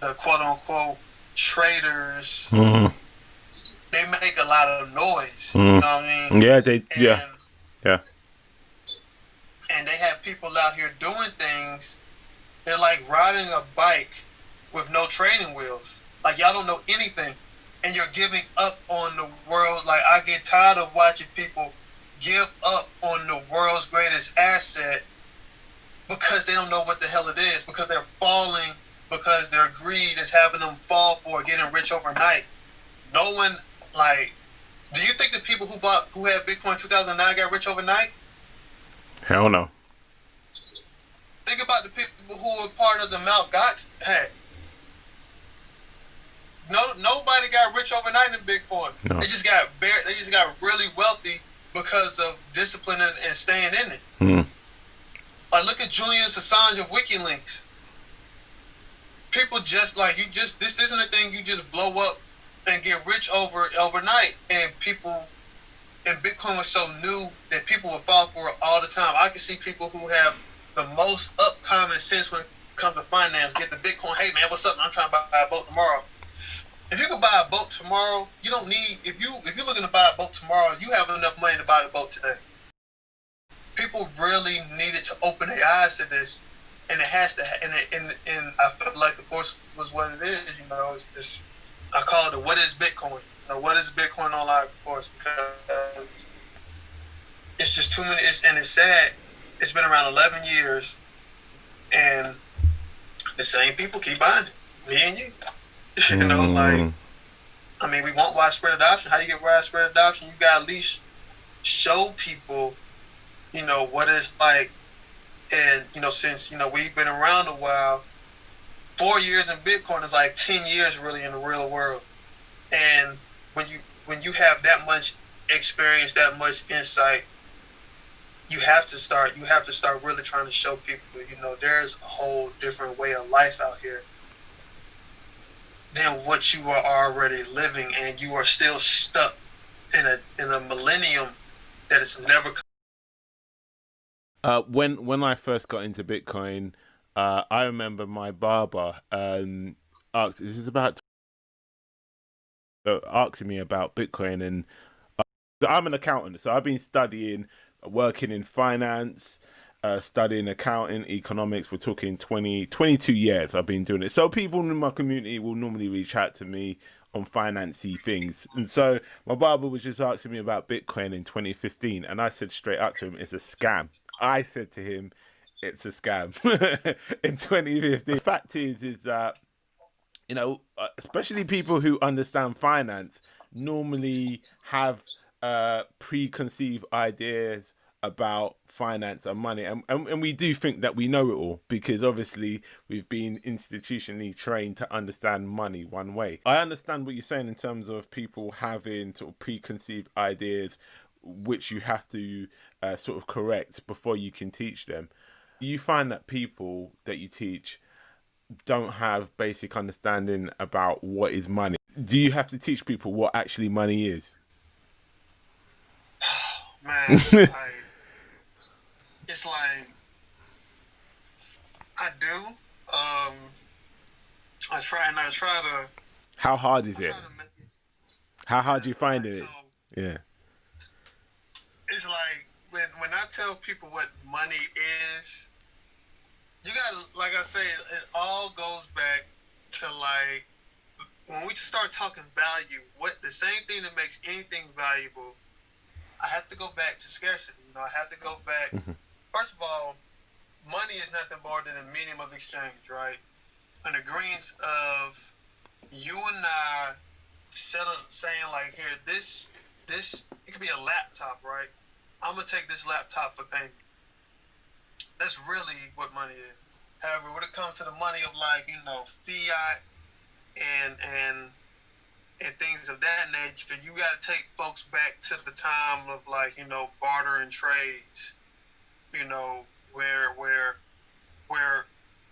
the quote-unquote traders, they make a lot of noise. You know what I mean? Yeah, yeah. And they have people out here doing things. They're like riding a bike with no training wheels. Like, y'all don't know anything, and you're giving up on the world. Like, I get tired of watching people give up on the world's greatest asset because they don't know what the hell it is, because they're falling, because their greed is having them fall for getting rich overnight. No one, like, do you think the people who had Bitcoin in 2009 got rich overnight? Hell no. Think about the people who were part of the Mt. Gox hack. Nobody got rich overnight in Bitcoin. No. They just got really wealthy because of discipline and staying in it. Like, look at Julian Assange of WikiLeaks. People just like this isn't a thing you just blow up and get rich overnight. And Bitcoin was so new that people would fall for it all the time. I can see people who have the most common sense when it comes to finance get the Bitcoin. Hey man, what's up? I'm trying to buy a boat tomorrow. If you could buy a boat tomorrow, you don't need. If you're looking to buy a boat tomorrow, you have enough money to buy the boat today. People really needed to open their eyes to this, and it has to. And I feel like the course was what it is. You know, it's this. I call it the "What is Bitcoin?" You know, what is Bitcoin online course, because it's just too many. And it's sad. It's been around 11 years, and the same people keep buying it. Me and you. You know, like, I mean, we want widespread adoption. How do you get widespread adoption? You got to at least show people, you know, what it's like. And, you know, since, you know, we've been around a while, 4 years in Bitcoin is like 10 years really in the real world. And when you have that much experience, that much insight, you have to start really trying to show people, you know, there's a whole different way of life out here than what you are already living, and you are still stuck in a millennium that is never. When I first got into Bitcoin, I remember my barber asked, this is about asking me about Bitcoin, and I'm an accountant, so I've been working in finance, studying accounting, economics. We're talking 22 years I've been doing it. So people in my community will normally reach out to me on financy things. And so my barber was just asking me about Bitcoin in 2015. And I said straight up to him, it's a scam. I said to him, it's a scam in 2015. The fact is that, you know, especially people who understand finance normally have preconceived ideas about finance and money, and we do think that we know it all because obviously we've been institutionally trained to understand money one way. I understand what you're saying in terms of people having sort of preconceived ideas which you have to sort of correct before you can teach them. You find that people that you teach don't have basic understanding about what is money. Do you have to teach people what actually money is? Man, like, it's like, I do. I try to. How hard is it? How hard do you find it? So, Yeah. it's like, when I tell people what money is, you gotta, like I say, it all goes back to, like, when we start talking value, the same thing that makes anything valuable, I have to go back to scarcity. I have to go back. First of all, money is nothing more than a medium of exchange, right? An agreement of you and I saying, like, here, this, it could be a laptop, right? I'm gonna take this laptop for payment. That's really what money is. However, when it comes to the money of, like, fiat and things of that nature, you got to take folks back to the time of, like, barter and trades, where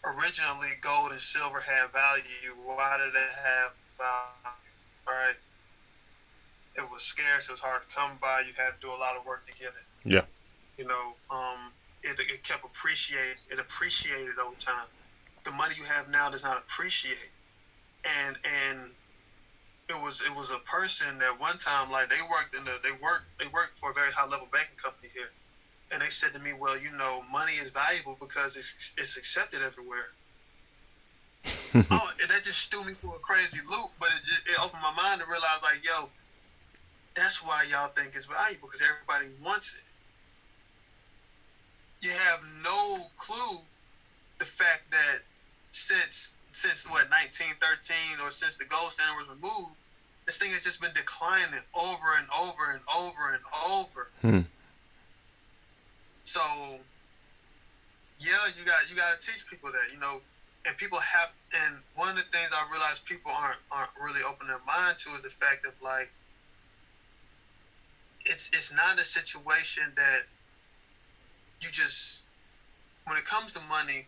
originally gold and silver had value. Why did it have value? Right? It was scarce. It was hard to come by. You had to do a lot of work to get it. Yeah. It kept appreciating. It appreciated over time. The money you have now does not appreciate. And it was a person that one time, like, they worked for a very high level banking company here, and they said to me, well, money is valuable because it's accepted everywhere. That just threw me for a crazy loop, but it opened my mind to realize, like, yo, that's why y'all think it's valuable, because everybody wants it. You have no clue the fact that since 1913, or since the gold standard was removed, this thing has just been declining over and over and over and over. So, yeah, you got to teach people that, and people have. And one of the things I realize people aren't really opening their mind to is the fact of, like, it's not a situation that you just, when it comes to money,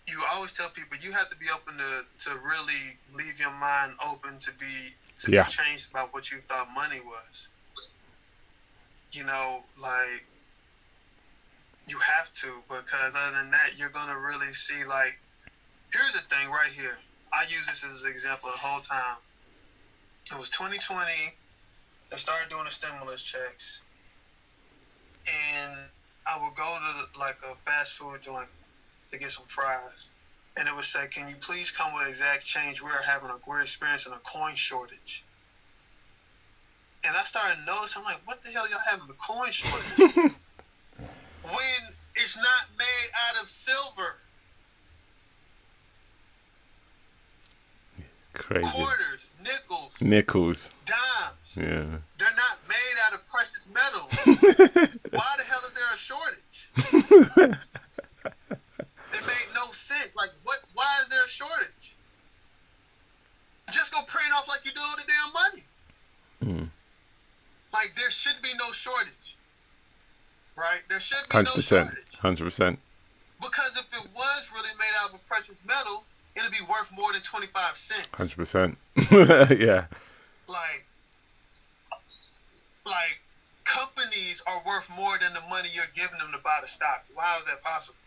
you always tell people you have to be open to really leave your mind open to be changed about what you thought money was. Like, you have to, because other than that, you're gonna really see, like, here's the thing right here. I use this as an example the whole time. It was 2020. They started doing the stimulus checks, and I would go to, like, a fast food joint to get some fries, and it would say, can you please come with exact change? We're experiencing a coin shortage. And I started noticing, I'm like, what the hell y'all having a coin shortage? When it's not made out of silver. Crazy. Quarters, nickels, dimes. Yeah. They're not made out of precious metals. Why the hell is there a shortage? It made no sense. Like, why is there a shortage? Just go print off like you do with the damn money. Like, there should be no shortage. Right? There should be 100%, no shortage. 100%. Because if it was really made out of a precious metal, it'd be worth more than 25 cents. 100%. Yeah. Like, companies are worth more than the money you're giving them to buy the stock. How is that possible?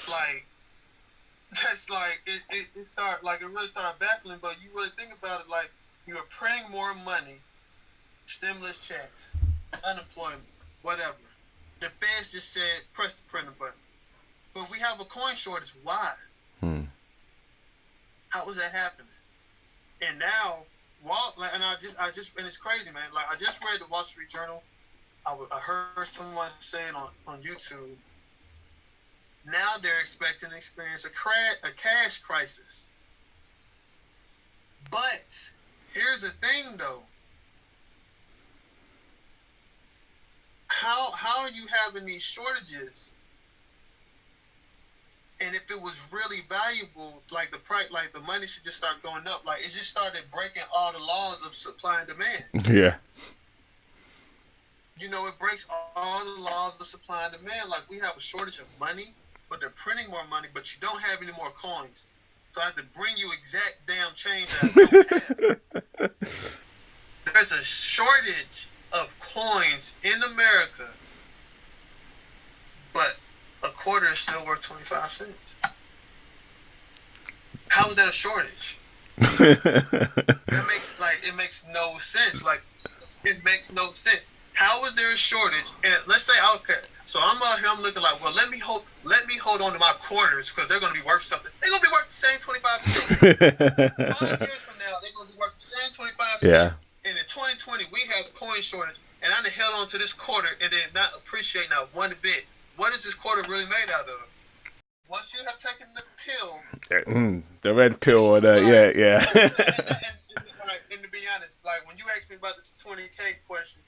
Like, that's like, it started, like, it really started baffling, but you really think about it, like, you are printing more money, stimulus checks, unemployment, whatever. The feds just said, press the printer button. But we have a coin shortage. Why? How is that happening? And now, and it's crazy, man. Like, I just read the Wall Street Journal. I heard someone saying on YouTube, now they're expecting to experience a cash crisis. But here's the thing, though. How are you having these shortages? And if it was really valuable, like, the price, like, the money should just start going up. Like, it just started breaking all the laws of supply and demand. Yeah. It breaks all the laws of supply and demand. Like, we have a shortage of money, but they're printing more money, but you don't have any more coins. So I have to bring you exact damn change that I don't have. there's a shortage of coins in America, but a quarter is still worth 25 cents. How is that a shortage? It makes no sense. Like, it makes no sense. How is there a shortage? And let's say, okay, so I'm out here, I'm looking like, well, let me hold on to my quarters because they're going to be worth something. They're going to be worth the same 25 cents. 5 years from now, they're going to be worth the same 25 cents. Yeah. And in 2020, we have coin shortage, and I done held on to this quarter and then not appreciate not one bit. What is this quarter really made out of? Once you have taken the pill, the red pill or the and to be honest, like when you asked me about the 20K question,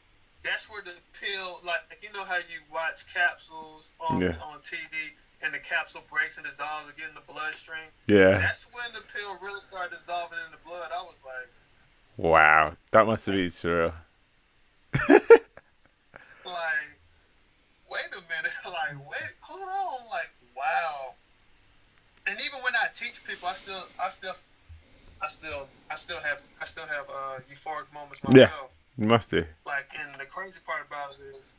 that's where the pill, like you know how you watch capsules on TV and the capsule breaks and dissolves again in the bloodstream. Yeah. That's when the pill really started dissolving in the blood. I was like, wow, that must have been surreal. Like, wait a minute, hold on, like, wow. And even when I teach people, I still have euphoric moments myself. Yeah, you must do. Like, and the crazy part about it is,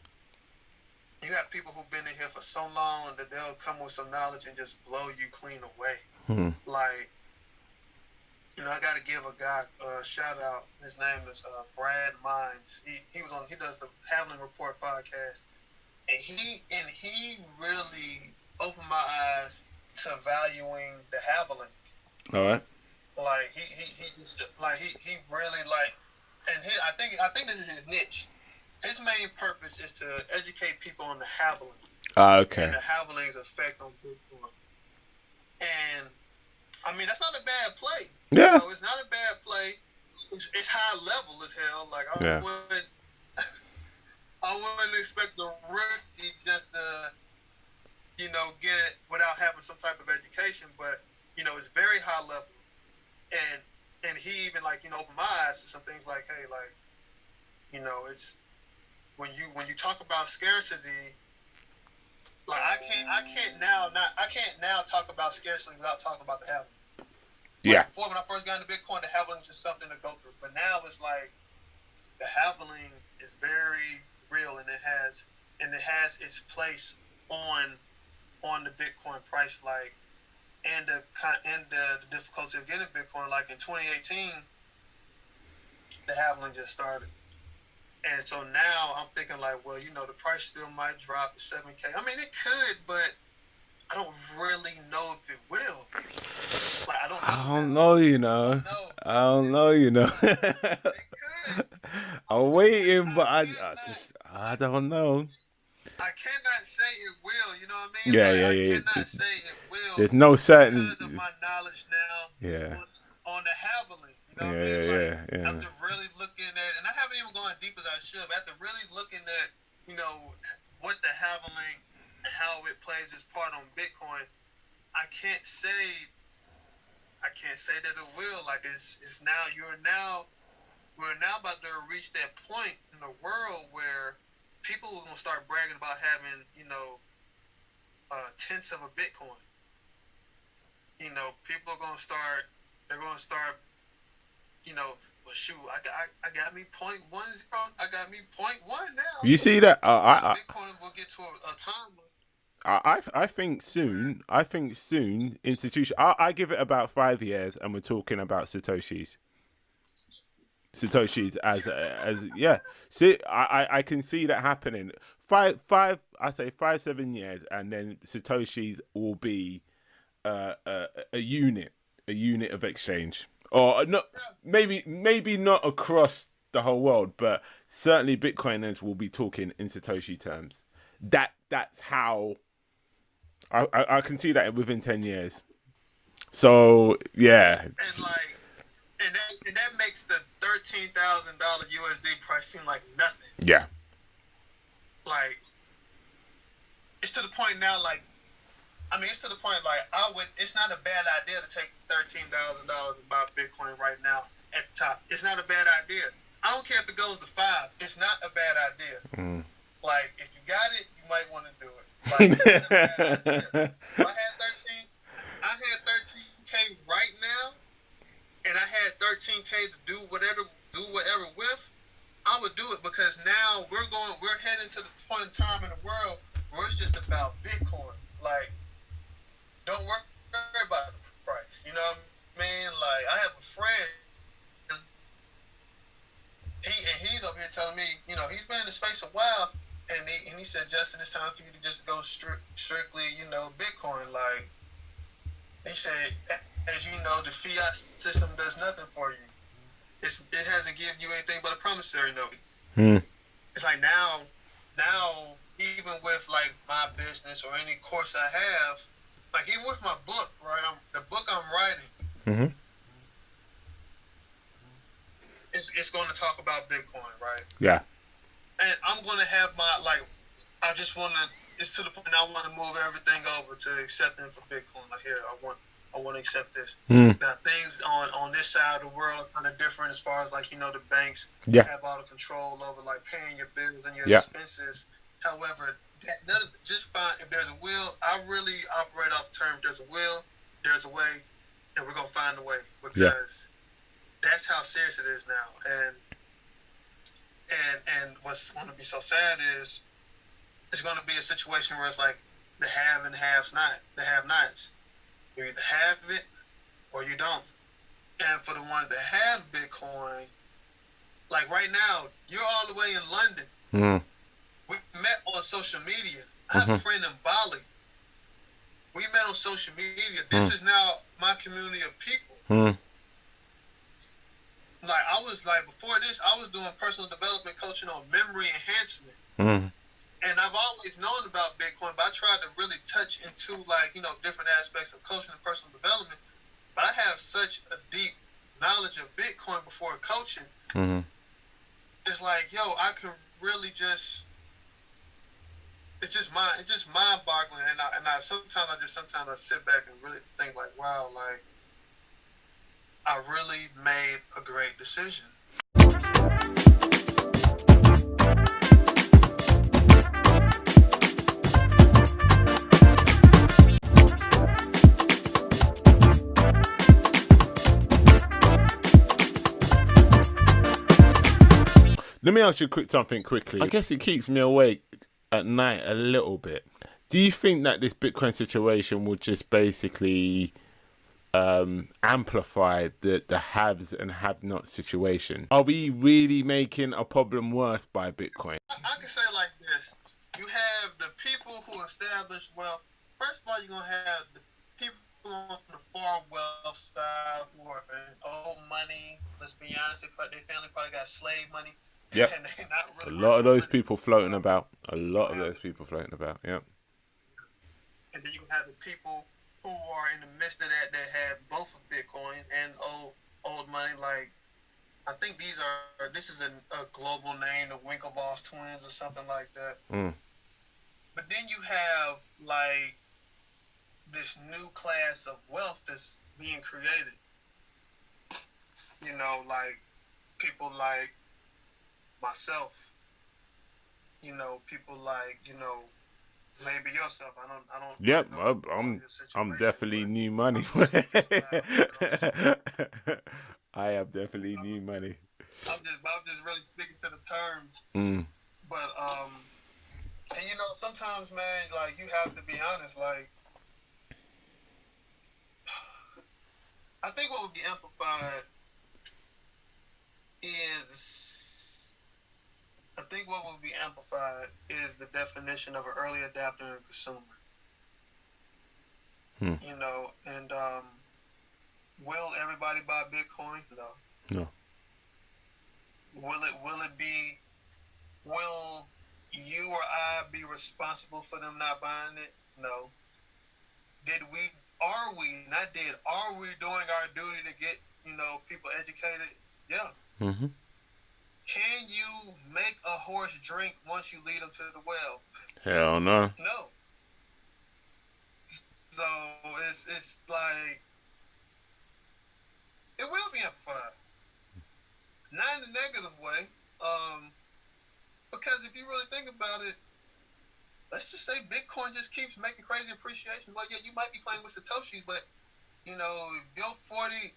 you have people who've been in here for so long that they'll come with some knowledge and just blow you clean away. Like, you know, I got to give a guy a shout out. His name is Brad Mines. He does the Haviland Report podcast, and he really opened my eyes to valuing the Haviland. All right. Like he really like, and I think this is his niche. His main purpose is to educate people on the Haviland. Okay. And the Haviling's effect on Bitcoin. And I mean, that's not a bad play. Yeah. You know, it's not a bad play. It's high level as hell. Like I wouldn't expect a rookie just to, you know, get it without having some type of education. But you know, it's very high level. And he even like, you know, opened my eyes to some things like, hey, like, you know, it's when you talk about scarcity. Like I can't now talk about scarcity without talking about the halving. Yeah. Before, when I first got into Bitcoin, the halving was just something to go through. But now it's like the halving is very real, and it has its place on the Bitcoin price, like, and the difficulty of getting Bitcoin. Like in 2018, the halving just started. And so now I'm thinking like, well, you know, the price still might drop to 7K. I mean, it could, but I don't really know if it will. Like, I don't know, you know. It could. I'm waiting, but I don't know. I cannot say it will, you know what I mean? Yeah. I cannot say it will. There's no certain. Because of my knowledge now. Yeah. On the Haviland, you know what I mean? Yeah. After really looking at, and I haven't even gone deep as I should, but after really looking at, you know, what the Haviland and how it plays its part on Bitcoin, I can't say that it will. Like we're now about to reach that point in the world where people are gonna start bragging about having, you know, tenths of a Bitcoin. You know, people are gonna start. They're gonna start. You know, well, shoot, I got me 0.10. I got me 0.1 now. You see that? Bitcoin will get to a time. I think soon. I think soon. Institution. I give it about 5 years, and we're talking about Satoshis. Satoshis as yeah. See, I can see that happening. I say 5-7 years, and then Satoshis will be a unit of exchange, or not. Maybe not across the whole world, but certainly Bitcoiners will be talking in Satoshi terms. That's how I can see that within 10 years. So yeah. And that makes the $13,000 USD price seem like nothing. Yeah. Like, it's to the point now, like, it's to the point, like, it's not a bad idea to take $13,000 and buy Bitcoin right now at the top. It's not a bad idea. I don't care if it goes to 5. It's not a bad idea. Like, if you got it, you might want to do it. Like, it's not a bad idea. If I had 13K right now, and I had 13K to do whatever with, point in time in the world where it's just about Bitcoin. Like, don't worry about the price. You know what I mean? Like, I have a friend. He's over here telling me, he's been in the space a while, and he said, Justin, it's time for you to just go strictly, Bitcoin. Like, he said, as you know, the fiat system does nothing for you. It hasn't given you anything but a promissory note. It's like now, even with like my business or any course I have, like even with my book, right? The book I'm writing. It's going to talk about Bitcoin, right? Yeah. And I'm going to have I just want to, it's to the point I want to move everything over to accepting for Bitcoin. Like, here, I want to accept this. Now, things on this side of the world are kind of different as far as, like, the banks have all the control over, like, paying your bills and your expenses. However, just fine. If there's a will, I really operate off the term, if there's a will, there's a way, and we're going to find a way. Because that's how serious it is now. And what's going to be so sad is it's going to be a situation where it's like the have and the have-nots. You either have it or you don't. And for the ones that have Bitcoin, like right now, you're all the way in London. We met on social media. I have a friend in Bali. We met on social media. This is now my community of people. Like, I was like, before this, I was doing personal development coaching on memory enhancement. And I've always known about Bitcoin, but I tried to really touch into, like, different aspects of coaching and personal development. But I have such a deep knowledge of Bitcoin before coaching. It's like, yo, I can really just, it's just mind-boggling. And I sometimes I sit back and really think, like, wow, like, I really made a great decision. Let me ask you something quickly. I guess it keeps me awake at night a little bit. Do you think that this Bitcoin situation will just basically amplify the haves and have-not situation? Are we really making a problem worse by Bitcoin? I can say it like this. You have the people who establish wealth. First of all, you're going to have the people on the far wealth side who are old money. Let's be honest, their family probably got slave money. Yep. And they're not really a lot of those money. people floating about. Yep. And then you have the people who are in the midst of that have both of Bitcoin and old money. Like, I think this is a global name, the Winklevoss twins or something like that. But then you have, like, this new class of wealth that's being created. Like people like myself. People like, maybe yourself. I don't. Yep, know I'm definitely new money. I am definitely new money. I'm just really speaking to the terms. But and sometimes, man, like, you have to be honest. Like, I think what would be amplified is the definition of an early adapter and consumer. And will everybody buy Bitcoin? No. Will you or I be responsible for them not buying it? No. Are we doing our duty to get, people educated? Yeah. Can you make a horse drink once you lead them to the well? Hell no. No. So it's like, it will be amplified. Not in a negative way. Because if you really think about it, let's just say Bitcoin just keeps making crazy appreciation. Well, yeah, you might be playing with Satoshis, but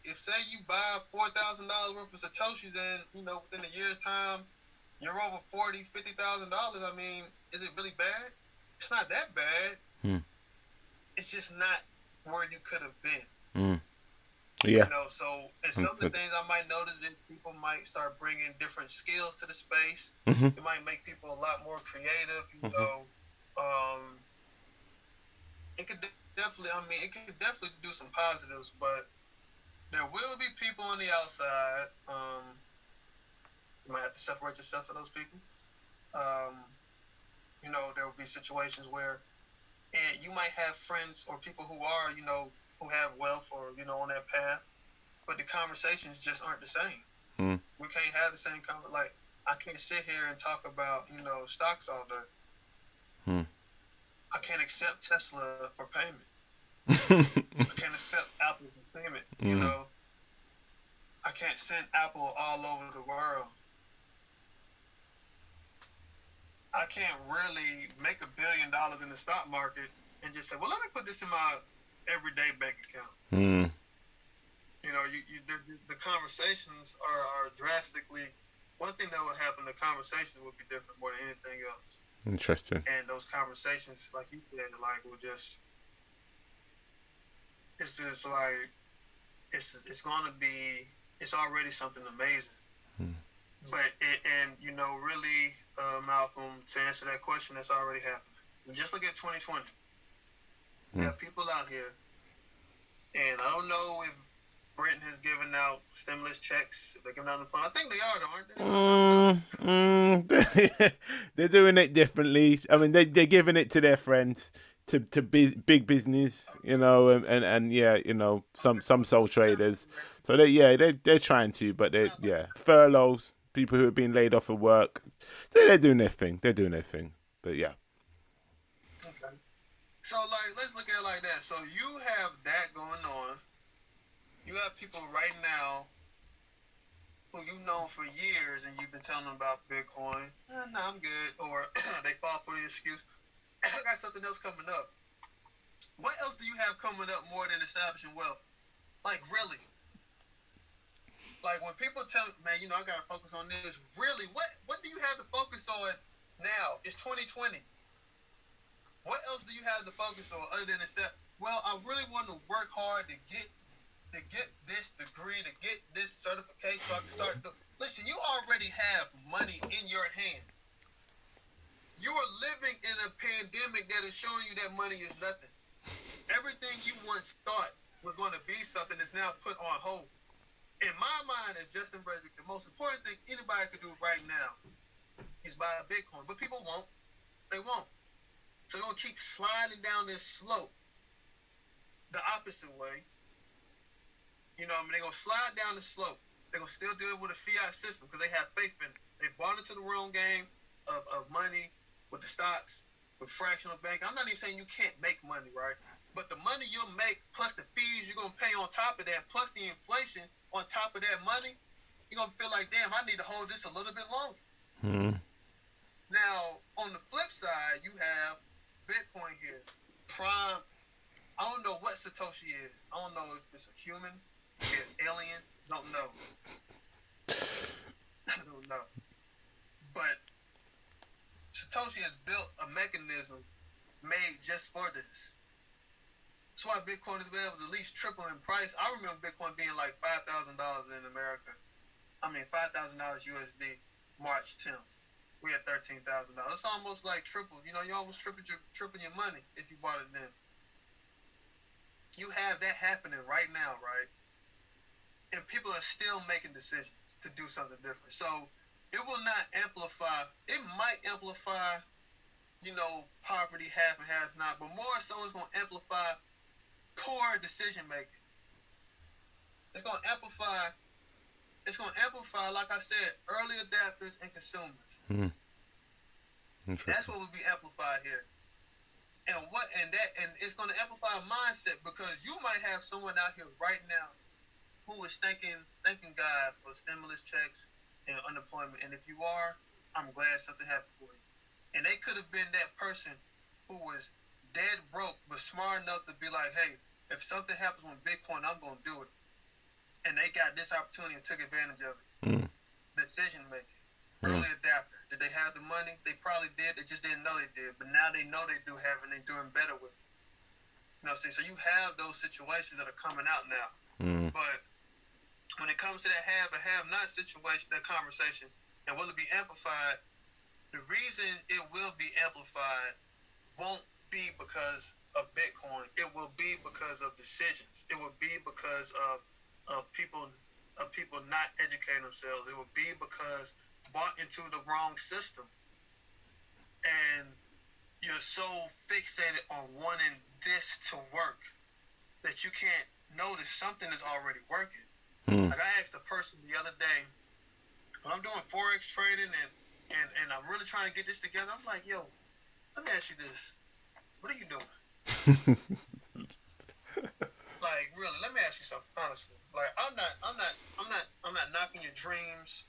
if say you buy $4,000 worth of Satoshis, and within a year's time, you're over $40,000, $50,000. I mean, is it really bad? It's not that bad. It's just not where you could have been. Yeah. You know, so and some of the things I might notice is people might start bringing different skills to the space. It might make people a lot more creative. You know, it could definitely. I mean, it could definitely do some positives, but there will be people on the outside. You might have to separate yourself from those people. You know, there will be situations where, and you might have friends or people who are, you know, who have wealth or, you know, on that path, but the conversations just aren't the same. We can't have the same conversation. Like, I can't sit here and talk about, you know, stocks all day. I can't accept Tesla for payment. I can't accept Apple for payment. You know, I can't send Apple all over the world. I can't really make $1 billion in the stock market and just say, well, let me put this in my everyday bank account. You know, the conversations are drastically. One thing that would happen, the conversations would be different more than anything else. Interesting. And those conversations, like you said, like will just. It's just like it's going to be. It's already something amazing. But and you know, really, Malcolm, to answer that question, that's already happening. Just look at 2020. There are people out here, and I don't know if Britain has given out stimulus checks. They're giving out the fund. I think they are, though, aren't they? They're doing it differently. I mean, they're giving it to their friends, to big business, you know, and yeah, you know, some sole traders. So they're trying to, but furloughs, people who have been laid off of work. So they're doing their thing. But yeah. Okay. So like, let's look at it like that. So you have that going on. You have people right now who you've known for years and you've been telling them about Bitcoin. No, I'm good. Or they fall for the excuse. I got something else coming up. What else do you have coming up more than establishing wealth? Like, really? Like, when people tell me, man, you know, I got to focus on this. Really, what do you have to focus on now? It's 2020. What else do you have to focus on other than this step? Well, I really want to work hard to get this degree, to get this certification so I can start. Listen, you already have money in your hand. You are living in a pandemic that is showing you that money is nothing. Everything you once thought was going to be something is now put on hold. In my mind, as Justin Rhedrick, the most important thing anybody could do right now is buy a Bitcoin. But people won't. They won't. So they're going to keep sliding down this slope the opposite way. You know, I mean, they're going to slide down the slope. They're going to still deal with a fiat system because they have faith in it. They bought into the wrong game of money with the stocks, with fractional banking. I'm not even saying you can't make money, right? But the money you'll make plus the fees you're going to pay on top of that, plus the inflation on top of that money, you're going to feel like, damn, I need to hold this a little bit longer. Now, on the flip side, you have Bitcoin here. Prime. I don't know what Satoshi is. I don't know if it's a human, if it's alien. Don't know. I don't know. But Satoshi has built a mechanism made just for this. That's why Bitcoin has been able to at least triple in price. I remember Bitcoin being like $5,000 in America. I mean, $5,000 USD March 10th. We had $13,000. It's almost like triple. You know, you almost triple your money if you bought it then. You have that happening right now, right? And people are still making decisions to do something different. So it will not amplify. It might amplify, you know, poverty, half and half not, but more so it's going to amplify poor decision making. It's going to amplify, like I said, early adapters and consumers. That's what will be amplified here. And it's going to amplify a mindset because you might have someone out here right now who is thanking God for stimulus checks and unemployment. And if you are, I'm glad something happened for you. And they could have been that person who was dead broke but smart enough to be like, hey, if something happens with Bitcoin, I'm going to do it. And they got this opportunity and took advantage of it. Decision making, early adapter. they have the money? They probably did. They just didn't know they did. But now they know they do have it, and they're doing better with it. You know, see, so you have those situations that are coming out now. But when it comes to that have and have not situation, that conversation, and will it be amplified? The reason it will be amplified won't be because of Bitcoin. It will be because of decisions. It will be because of people not educating themselves. It will be because bought into the wrong system, and you're so fixated on wanting this to work that you can't notice something is already working. Like I asked a person the other day, when I'm doing Forex trading and I'm really trying to get this together, I'm like, yo, let me ask you this. What are you doing? Like, really, let me ask you something, honestly. Like, I'm not knocking your dreams.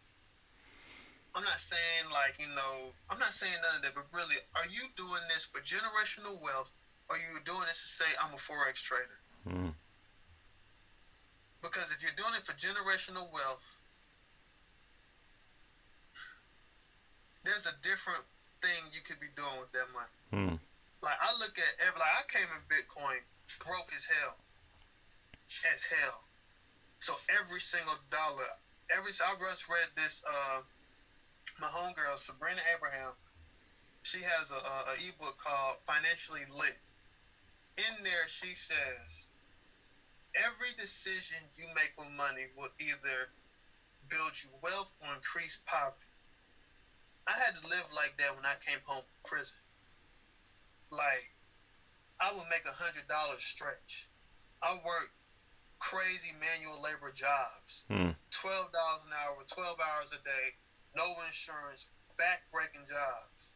I'm not saying, like, you know, I'm not saying none of that, but really, are you doing this for generational wealth, or are you doing this to say I'm a Forex trader? Because if you're doing it for generational wealth, there's a different thing you could be doing with that money. Like, I look at I came in Bitcoin broke as hell. So every single dollar, I just read this, my homegirl, Sabrina Abraham, she has a ebook called Financially Lit. In there, she says, every decision you make with money will either build you wealth or increase poverty. I had to live like that when I came home from prison. Like, I would make $100 stretch. I worked crazy manual labor jobs, $12 an hour, 12 hours a day, no insurance, back-breaking jobs.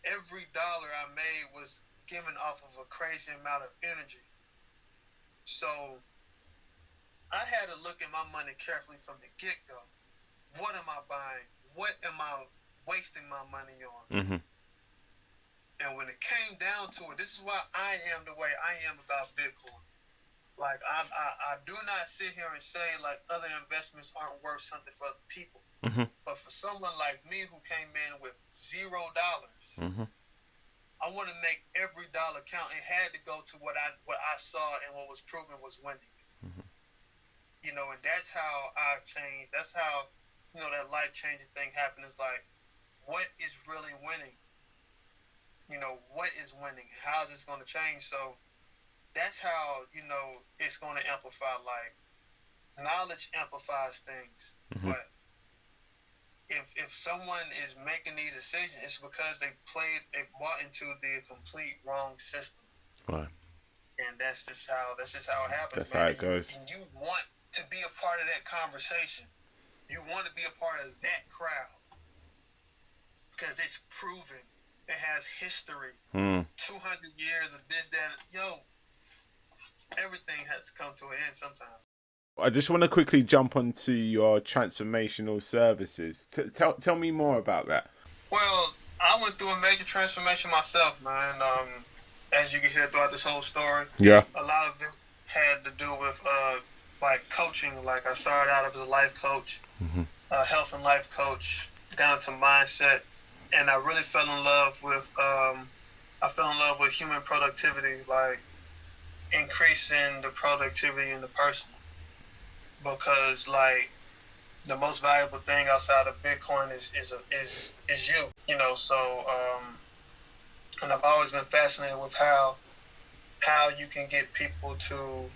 Every dollar I made was given off of a crazy amount of energy. So I had to look at my money carefully from the get-go. What am I buying? What am I wasting my money on? And when it came down to it, this is why I am the way I am about Bitcoin. Like, I do not sit here and say, like, other investments aren't worth something for other people. But for someone like me who came in with $0, I want to make every dollar count. It had to go to what I saw and what was proven was winning. You know, and that's how I've changed. That's how, you know, that life-changing thing happened. Is like, what is really winning? You know, what is winning? How is this going to change? So that's how, you know, it's going to amplify. Like, knowledge amplifies things. But if someone is making these decisions, it's because they bought into the complete wrong system. Right. And that's just how it happens. That's how it goes. And you want to be a part of that conversation. You want to be a part of that crowd because it's proven. It has history. 200 years of this, that. Yo, everything has to come to an end sometimes. I just want to quickly jump onto your transformational services. Tell me more about that. Well, I went through a major transformation myself, man. As you can hear throughout this whole story, a lot of it had to do with like coaching. Like, I started out as a life coach, health and life coach, down to mindset. And I really fell in love with human productivity, like increasing the productivity in the person. Because, like, the most valuable thing outside of Bitcoin is you. You know, so and I've always been fascinated with how you can get people to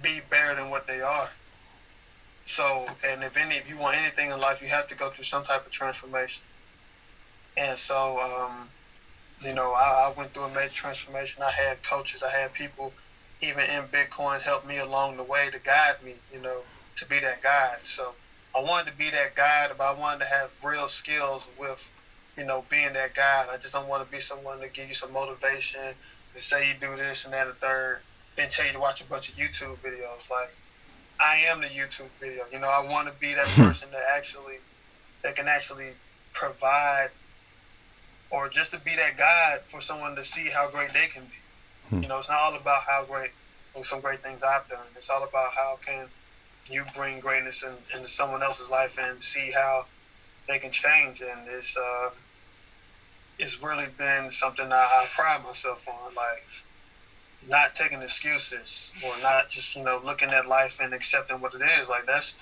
be better than what they are. So, and if you want anything in life, you have to go through some type of transformation. And so, you know, I went through a major transformation. I had coaches, I had people even in Bitcoin help me along the way to guide me, you know, to be that guide. So I wanted to be that guide, but I wanted to have real skills with, you know, being that guide. I just don't want to be someone to give you some motivation and say you do this and that and third, then tell you to watch a bunch of YouTube videos. Like, I am the YouTube video. You know, I want to be that person that can actually provide, or just to be that guide for someone to see how great they can be. You know, it's not all about how great, some great things I've done. It's all about how can you bring greatness into someone else's life and see how they can change, and it's really been something I pride myself on, like not taking excuses or not just looking at life and accepting what it is. Like that's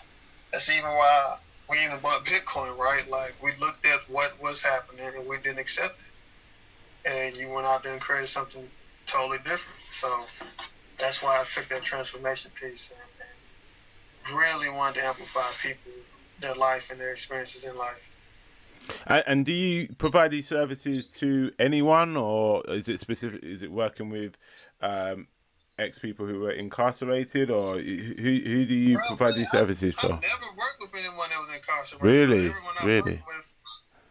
even why we even bought Bitcoin, right? Like we looked at what was happening and we didn't accept it, and you went out there and created something totally different. So that's why I took that transformation piece and really wanted to amplify people, their life and their experiences in life. And do you provide these services to anyone, or is it specific? Is it working with ex people who were incarcerated, or who do you provide these services to? I've never worked with anyone that was incarcerated. Really, So everyone I really. worked with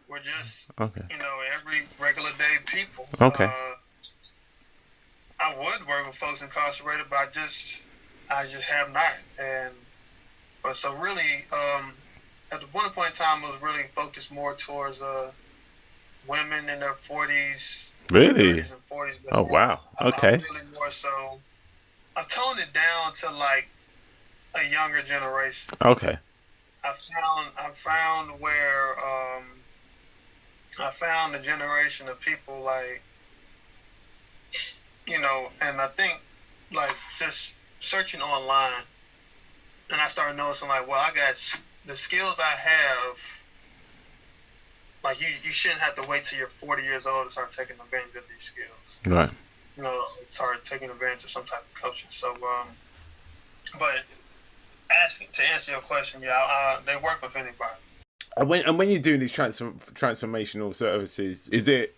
were just Okay. Every regular day people. Okay. I would work with folks incarcerated, but I just have not. But so really, at one point in time, it was really focused more towards women in their 40s, Really? 30s and 40s. But Oh wow. Okay. I'm really more so. I toned it down to like a younger generation. Okay. I found where I found a generation of people like and I think like just searching online, and I started noticing like, well, I got the skills I have. Like you shouldn't have to wait till you're 40 years old to start taking advantage of these skills. Right. Start taking advantage of some type of coaching. So, but to answer your question, yeah, they work with anybody. And when you're doing these transformational services, is it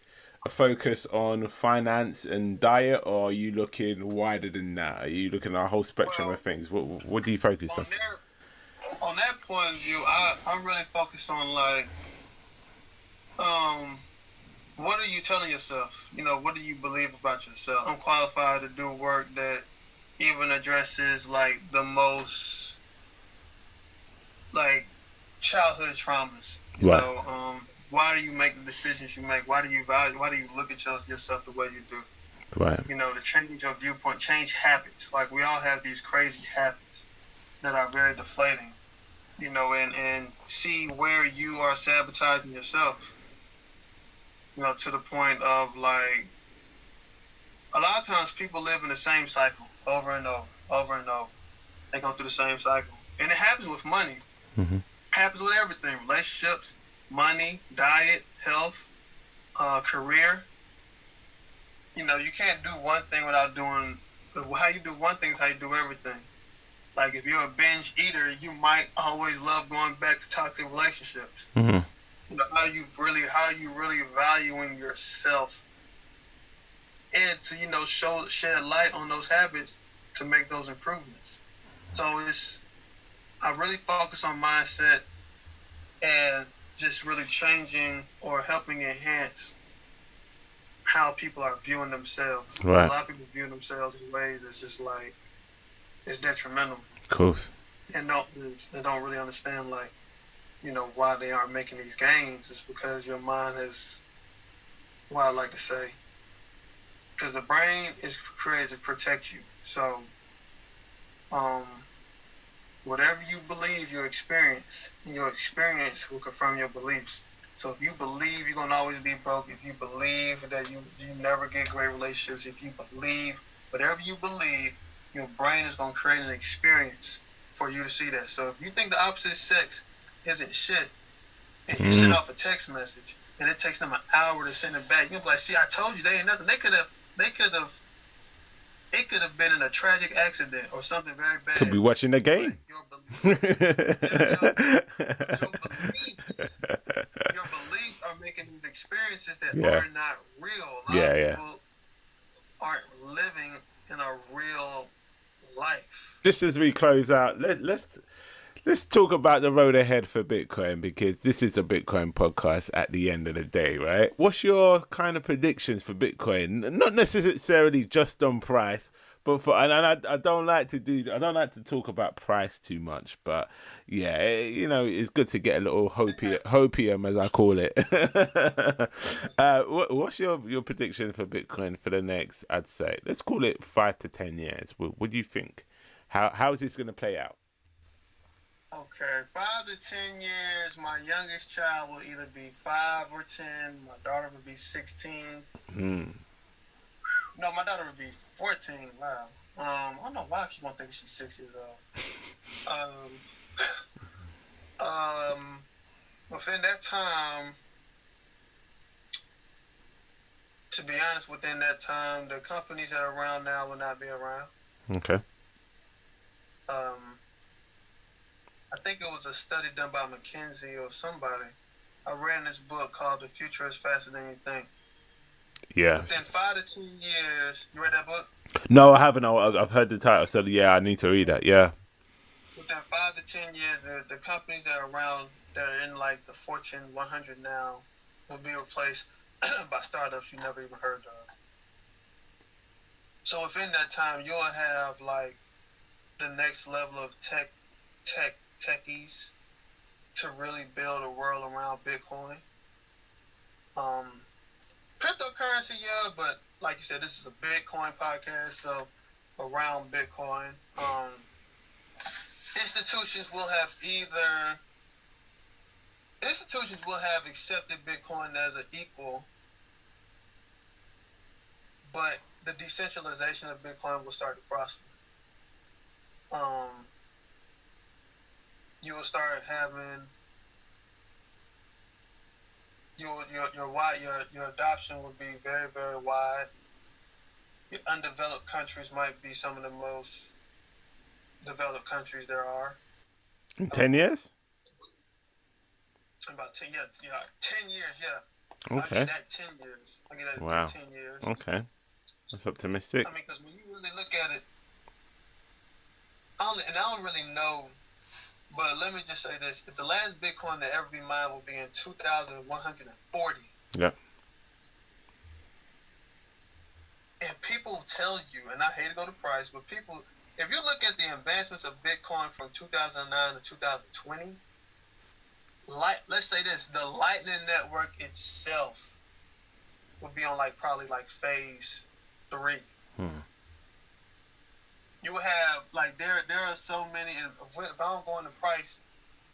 a focus on finance and diet, or are you looking wider than that? Are you looking at a whole spectrum of things? What do you focus on? On that point of view, I'm really focused on like, what are you telling yourself? What do you believe about yourself? I'm qualified to do work that even addresses like the most like childhood traumas. Right. Why do you make the decisions you make? Why do you look at yourself the way you do? Right. To change your viewpoint, change habits. Like we all have these crazy habits that are very deflating. And see where you are sabotaging yourself. To the point of like, a lot of times people live in the same cycle over and over. They go through the same cycle, and it happens with money. Mm-hmm. It happens with everything: relationships, money, diet, health, career. You can't do one thing without doing. How you do one thing is how you do everything. Like if you're a binge eater, you might always love going back to toxic relationships. Mm-hmm. How are you really valuing yourself, and to shed light on those habits to make those improvements. So I really focus on mindset and just really changing or helping enhance how people are viewing themselves. Right. A lot of people view themselves in ways that's just like it's detrimental. Of course. And they don't really understand like why they aren't making these gains. It's because your mind is, what I like to say, because the brain is created to protect you. So, whatever you believe, your experience will confirm your beliefs. So if you believe you're going to always be broke, if you believe that you never get great relationships, if you believe, whatever you believe, your brain is going to create an experience for you to see that. So if you think the opposite sex isn't shit, and you send off a text message, and it takes them an hour to send it back, you'll be like, see, I told you, they ain't nothing. It could have been in a tragic accident or something very bad. Could be watching the game. Your beliefs are making these experiences that are not real. A lot of people aren't living in a real life. Just as we close out, let's talk about the road ahead for Bitcoin, because this is a Bitcoin podcast at the end of the day, right? What's your kind of predictions for Bitcoin? Not necessarily just on price, but I don't like to talk about price too much, but yeah, it's good to get a little hopium, as I call it. What's your prediction for Bitcoin for the next, I'd say, let's call it 5 to 10 years? What do you think? How is this going to play out? Okay, 5 to 10 years. My youngest child will either be 5 or 10. My daughter would be 16. Hmm. No, my daughter would be 14. Wow. I don't know why I keep on thinking she's 6 years old. Um, within that time, to be honest, within that time, the companies that are around now will not be around. Okay. I think it was a study done by McKinsey or somebody. I read in this book called The Future is Faster Than You Think. Yes. Within 5 to 10 years, you read that book? No, I haven't. I've heard the title, so yeah, I need to read that. Yeah. Within 5 to 10 years, the companies that are around that are in like the Fortune 100 now will be replaced by startups you never even heard of. So within that time, you'll have like the next level of techies to really build a world around Bitcoin. Cryptocurrency, yeah, but like you said, this is a Bitcoin podcast, so around Bitcoin, institutions will have accepted Bitcoin as an equal, but the decentralization of Bitcoin will start to prosper. You will start having your adoption will be very, very wide. Your undeveloped countries might be some of the most developed countries there are. In 10 years? About 10, yeah, 10 years, yeah. I Okay. give that 10 years. I give that Wow. 10 years. Okay. That's optimistic. I mean, because when you really look at it, I don't really know, but let me just say this. If the last Bitcoin to ever be mined will be in 2140, Yeah. and people tell you, and I hate to go to price, but people, if you look at the advancements of Bitcoin from 2009 to 2020, let's say this, the Lightning Network itself will be on probably phase 3. You have there are so many, and if I don't go into price,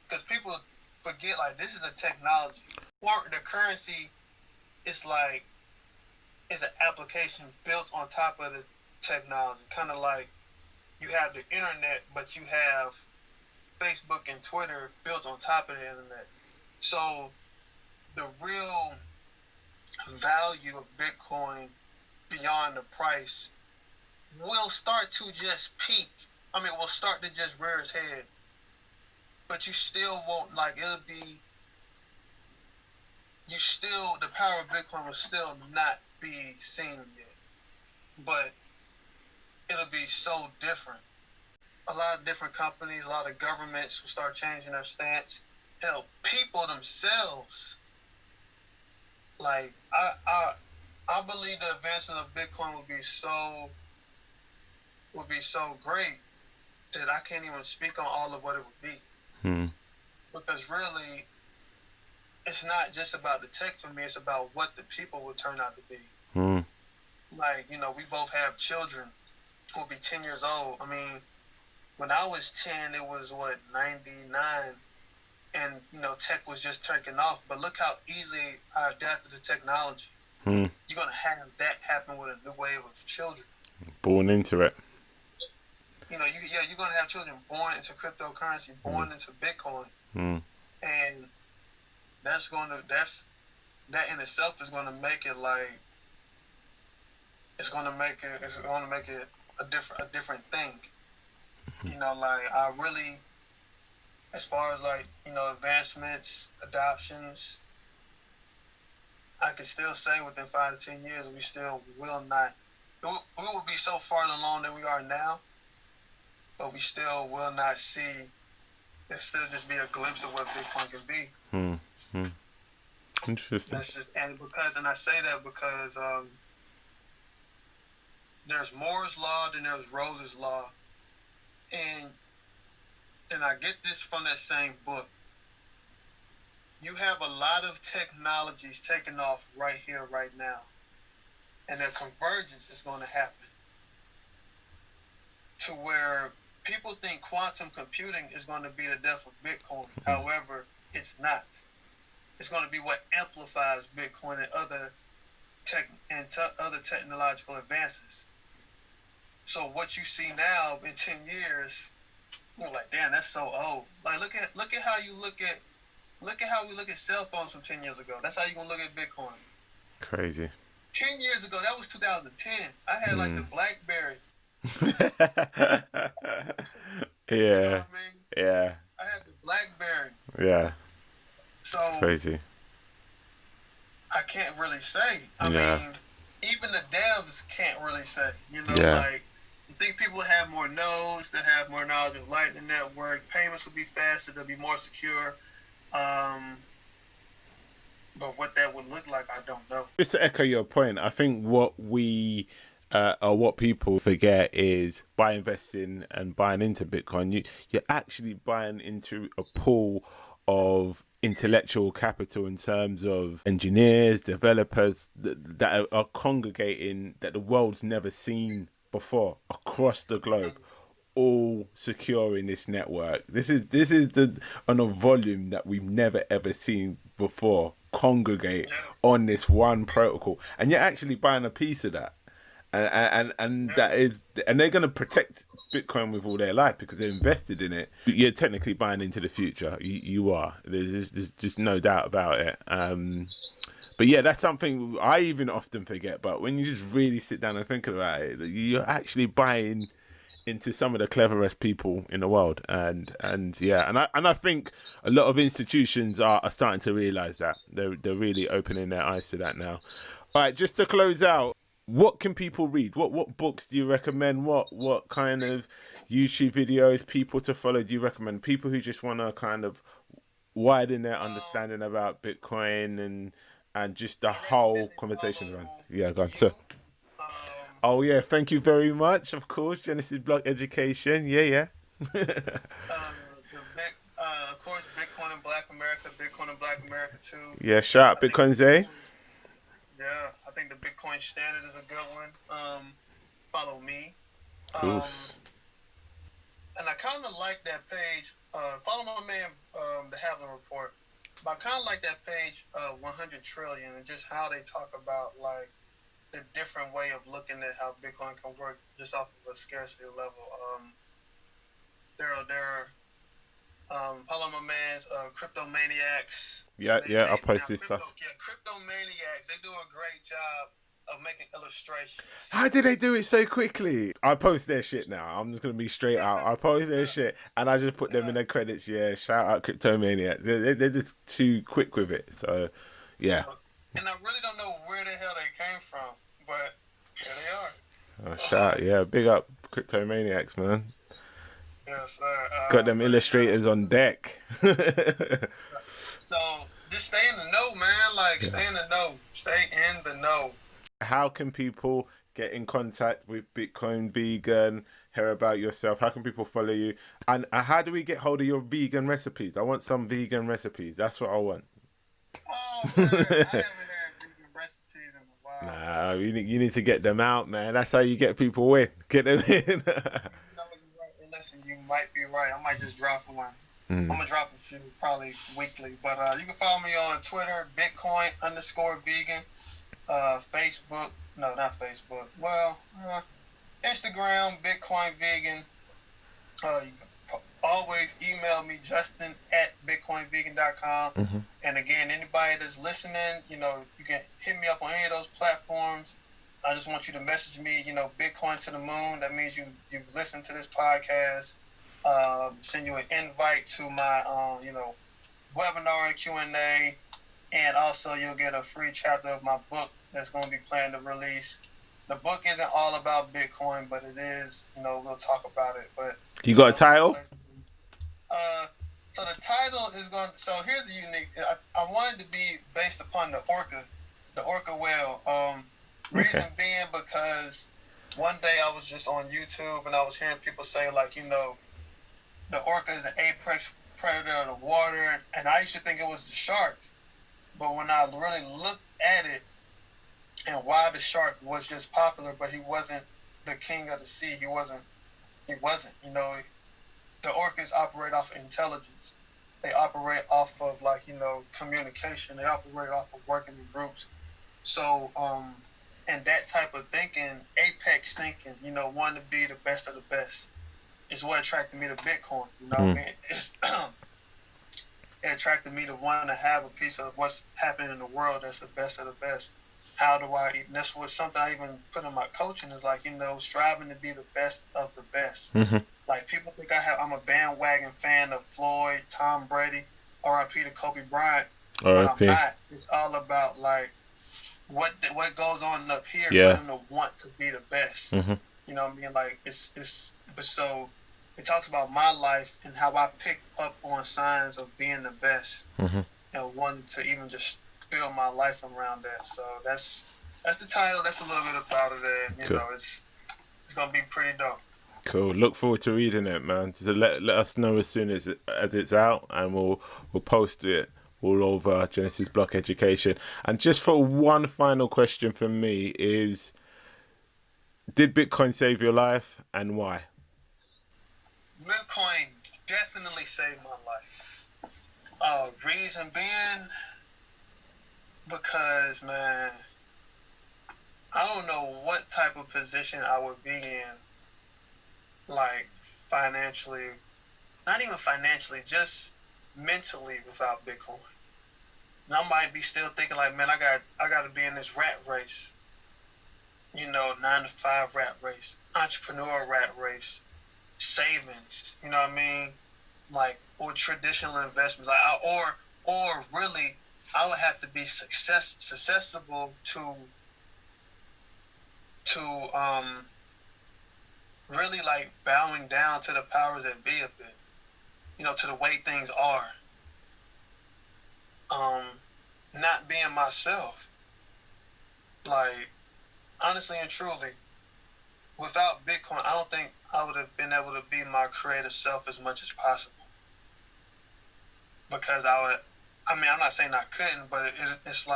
because people forget this is a technology. The currency is is an application built on top of the technology, kind of like you have the internet, but you have Facebook and Twitter built on top of the internet. So the real value of Bitcoin beyond the price will start to just peak. I mean, will start to just rear its head. But you still won't, the power of Bitcoin will still not be seen yet. But it'll be so different. A lot of different companies, a lot of governments will start changing their stance. Hell, people themselves, I believe the advancement of Bitcoin will be so great that I can't even speak on all of what it would be. Because really, it's not just about the tech for me, it's about what the people will turn out to be. We both have children who will be 10 years old. I mean, when I was 10, it was 99, and tech was just taking off. But look how easily I adapted to technology. You're gonna have that happen with a new wave of children. Born into it. You're gonna have children born into cryptocurrency, born into Bitcoin, and that in itself is gonna make it it's gonna make it a different thing. I really, as far as advancements, adoptions, I can still say within 5 to 10 years we still will not. We will be so far along than we are now, but we still will not see. It'll still just be a glimpse of what Bitcoin can be. Interesting. And I say that because there's Moore's law, then there's Rose's law, and I get this from that same book. You have a lot of technologies taking off right here, right now, and their convergence is going to happen to where people think quantum computing is going to be the death of Bitcoin. However, it's not. It's going to be what amplifies Bitcoin and other technological advances. So what you see now in 10 years, you're like, damn, that's so old. Like, look at how we look at cell phones from 10 years ago. That's how you're gonna look at Bitcoin. Crazy. 10 years ago, that was 2010. I had like the BlackBerry. Yeah. You know what I mean? Yeah. I had the BlackBerry. Yeah. So it's crazy. I can't really say. I mean, even the devs can't really say. You know, like, you think people have more nodes, they have more knowledge of Lightning Network, payments will be faster, they'll be more secure. But what that would look like, I don't know. Just to echo your point, I think what we or what people forget is by investing and buying into Bitcoin, you're actually buying into a pool of intellectual capital in terms of engineers, developers that are congregating that the world's never seen before across the globe, all securing this network. This is on a volume that we've never ever seen before congregate on this one protocol, and you're actually buying a piece of that. And that is, and they're going to protect Bitcoin with all their life because they're invested in it. You're technically buying into the future. You are. There's just no doubt about it. But yeah, that's something I even often forget. But when you just really sit down and think about it, you're actually buying into some of the cleverest people in the world. And I think a lot of institutions are starting to realize that. They're really opening their eyes to that now. All right, just to close out, what can people read? What books do you recommend? What kind of YouTube videos, people to follow do you recommend? People who just want to kind of widen their understanding about Bitcoin and just the whole conversation around. Yeah, go on. So, oh yeah, thank you very much. Of course, Genesis Block Education. Yeah. Of course, Bitcoin in Black America, Bitcoin in Black America too. Yeah, shout out Bitcoin Zay. Yeah, I think the Bitcoin Standard is a good one. Follow me. And I kind of like that page. Follow my man, the Havlin Report. But I kind of like that page, 100 Trillion, and just how they talk about like the different way of looking at how Bitcoin can work just off of a scarcity level. Follow my man's Cryptomaniacs. Yeah, I'll post this stuff. Yeah, Cryptomaniacs, they do a great job of making illustrations. How did they do it so quickly? I post their shit now. I'm just gonna be straight out. I post their shit and I just put them in the credits. Yeah, shout out Cryptomaniacs. They're just too quick with it. So, yeah. And I really don't know where the hell they came from, but here they are. Oh, shout, yeah, big up Cryptomaniacs, man. Yes, sir. Got them illustrators on deck. So just stay in the know, man. Like, stay in the know. Stay in the know. How can people get in contact with Bitcoin Vegan, hear about yourself? How can people follow you? And how do we get hold of your vegan recipes? I want some vegan recipes. That's what I want. Oh, man. I haven't had vegan recipes in a while. Nah, you need to get them out, man. That's how you get people in. Get them in. Listen, you might be right. I might just drop one. I'm going to drop a few probably weekly. But you can follow me on Twitter, Bitcoin_vegan. Facebook, no, not Facebook. Well, Instagram, Bitcoin Vegan. You can always email me, Justin at bitcoinvegan.com. And again, anybody that's listening, you can hit me up on any of those platforms. I just want you to message me, Bitcoin to the moon. That means you've listened to this podcast. Send you an invite to my, webinar and Q&A. And also, you'll get a free chapter of my book that's going to be planned to release. The book isn't all about Bitcoin, but it is, we'll talk about it. But you got a title? So the title is going to, so here's a unique, I wanted to be based upon the orca whale. Reason being because one day I was just on YouTube and I was hearing people say like, the orca is an apex predator of the water. And I used to think it was the shark. But when I really looked at it and why the shark was just popular, but he wasn't the king of the sea. He wasn't. the orchids operate off of intelligence. They operate off of communication. They operate off of working in groups. So and that type of thinking, apex thinking, wanting to be the best of the best, is what attracted me to Bitcoin. What I mean? It attracted me to wanting to have a piece of what's happening in the world that's the best of the best. How do I eat? And that's what something I even put in my coaching is striving to be the best of the best. Like people think I'm a bandwagon fan of Floyd, Tom Brady, R.I.P. to Kobe Bryant, but I'm not. It's all about what goes on up here for them to want to be the best. You know what I mean? But so it talks about my life and how I picked up on signs of being the best and wanting to even just build my life around that. So that's the title. That's a little bit about it. And cool. It's gonna be pretty dope. Cool. Look forward to reading it, man. So let us know as soon as it's out, and we'll post it all over Genesis Block Education. And just for one final question from me is, did Bitcoin save your life, and why? Bitcoin definitely saved my life. Reason being, because, man, I don't know what type of position I would be in, financially, not even financially, just mentally without Bitcoin. And I might be still thinking man, I got to be in this rat race, 9-to-5 rat race, entrepreneur rat race, savings, you know what I mean? Or traditional investments, or really, I would have to be susceptible to really bowing down to the powers that be a bit, to the way things are. Not being myself. Honestly and truly, without Bitcoin, I don't think I would have been able to be my creative self as much as possible. Because I'm not saying I couldn't, but it's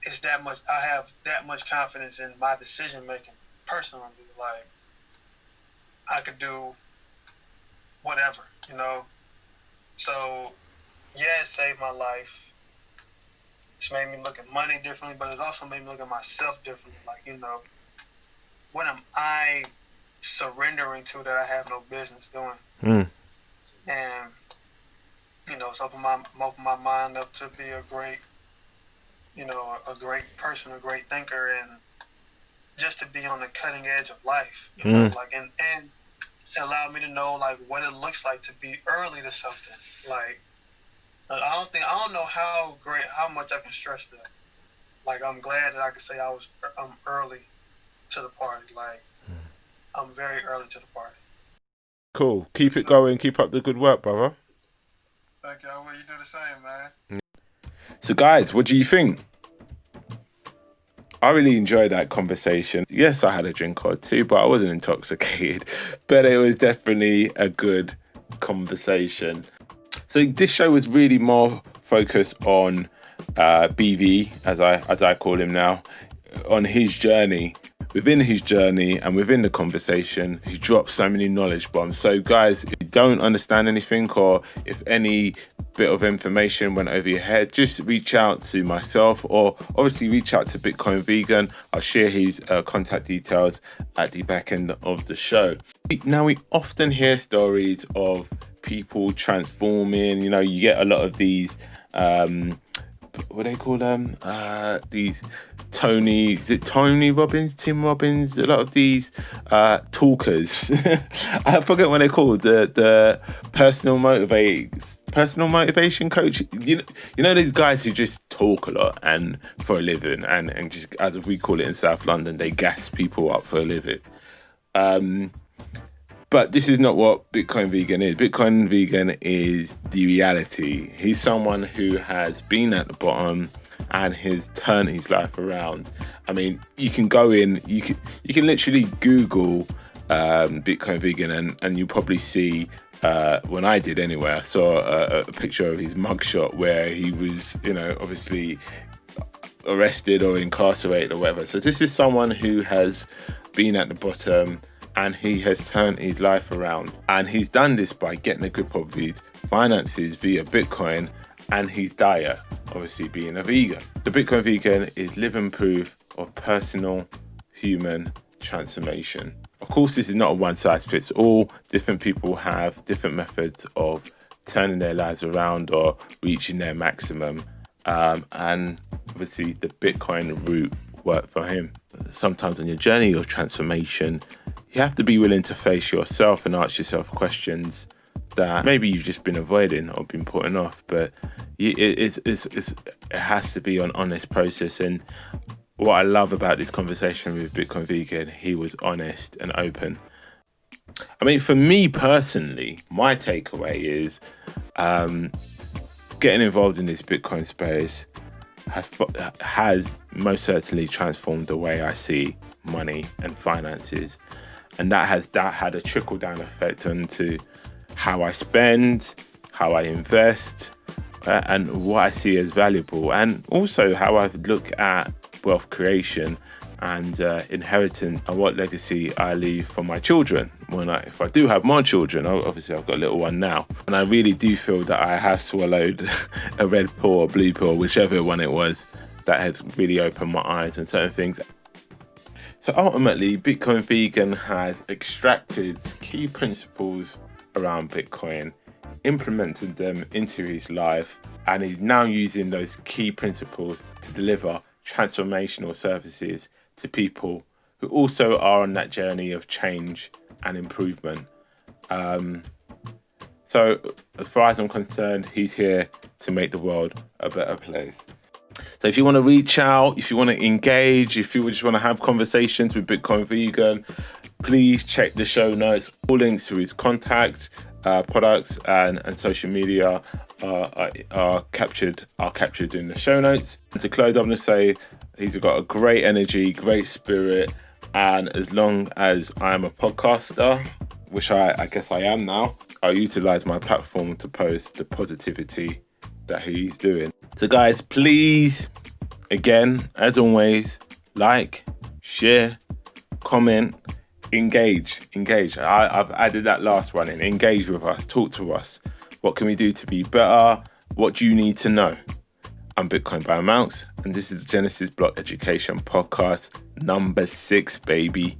it's that much, I have that much confidence in my decision making personally. I could do whatever, So, yeah, it saved my life. It's made me look at money differently, but it also made me look at myself differently. What am I surrendering to that I have no business doing? And, it's opened my mind up to be a great, a great person, a great thinker, and just to be on the cutting edge of life, and allow me to know what it looks like to be early to something. I don't know how much I can stress that. I'm glad that I can say I'm early to the party. I'm very early to the party. Cool. Keep it going. Keep up the good work, brother. Thank you. Well, you do the same, man. So, guys, what do you think? I really enjoyed that conversation. Yes, I had a drink or two, but I wasn't intoxicated. But it was definitely a good conversation. So this show was really more focused on BV, as I call him now, on his journey. Within his journey and within the conversation, he dropped so many knowledge bombs. So guys, if you don't understand anything, or if any bit of information went over your head, just reach out to myself, or obviously reach out to Bitcoin Vegan. I'll share his contact details at the back end of the show. Now, we often hear stories of people transforming. You get a lot of these what do they call them, these Tony Robbins, Tim Robbins, a lot of these talkers. I forget what they're called, the personal motivation coach. You know these guys who just talk a lot and for a living, and just, as we call it in South London, they gas people up for a living. But this is not what Bitcoin Vegan is. Bitcoin Vegan is the reality. He's someone who has been at the bottom and has turned his life around. I mean, you can go in, you can literally Google Bitcoin Vegan, and you probably see, when I did anyway, I saw a picture of his mugshot where he was, obviously arrested or incarcerated or whatever. So this is someone who has been at the bottom and he has turned his life around. And he's done this by getting a grip of his finances via Bitcoin and his diet, obviously being a vegan. The Bitcoin vegan is living proof of personal human transformation. Of course, this is not a one size fits all. Different people have different methods of turning their lives around or reaching their maximum. And obviously the Bitcoin route worked for him. Sometimes on your journey of transformation, you have to be willing to face yourself and ask yourself questions that maybe you've just been avoiding or been putting off, but it has to be an honest process. And what I love about this conversation with Bitcoin Vegan, he was honest and open. I mean, for me personally, my takeaway is getting involved in this Bitcoin space has most certainly transformed the way I see money and finances. And that had a trickle down effect onto how I spend, how I invest, and what I see as valuable, and also how I look at wealth creation and inheritance and what legacy I leave for my children. If I do have more children, obviously I've got a little one now, and I really do feel that I have swallowed a red pill or blue pill, whichever one it was, that has really opened my eyes on certain things. So ultimately, Bitcoin Vegan has extracted key principles around Bitcoin, implemented them into his life, and he's now using those key principles to deliver transformational services to people who also are on that journey of change and improvement. So as far as I'm concerned, he's here to make the world a better place. So if you want to reach out, if you want to engage, if you just want to have conversations with Bitcoin Vegan, please check the show notes. All links to his contact, products and social media are captured in the show notes. And to close, I'm going to say he's got a great energy, great spirit, and as long as I'm a podcaster, which I guess I am now, I'll utilize my platform to post the positivity that he's doing. So guys, please, again, as always, like, share, comment, engage. I've added that last one in. Engage with us, talk to us. What can we do to be better? What do you need to know? I'm Bitcoin Biomounts, and this is the Genesis Block Education Podcast number 6, baby.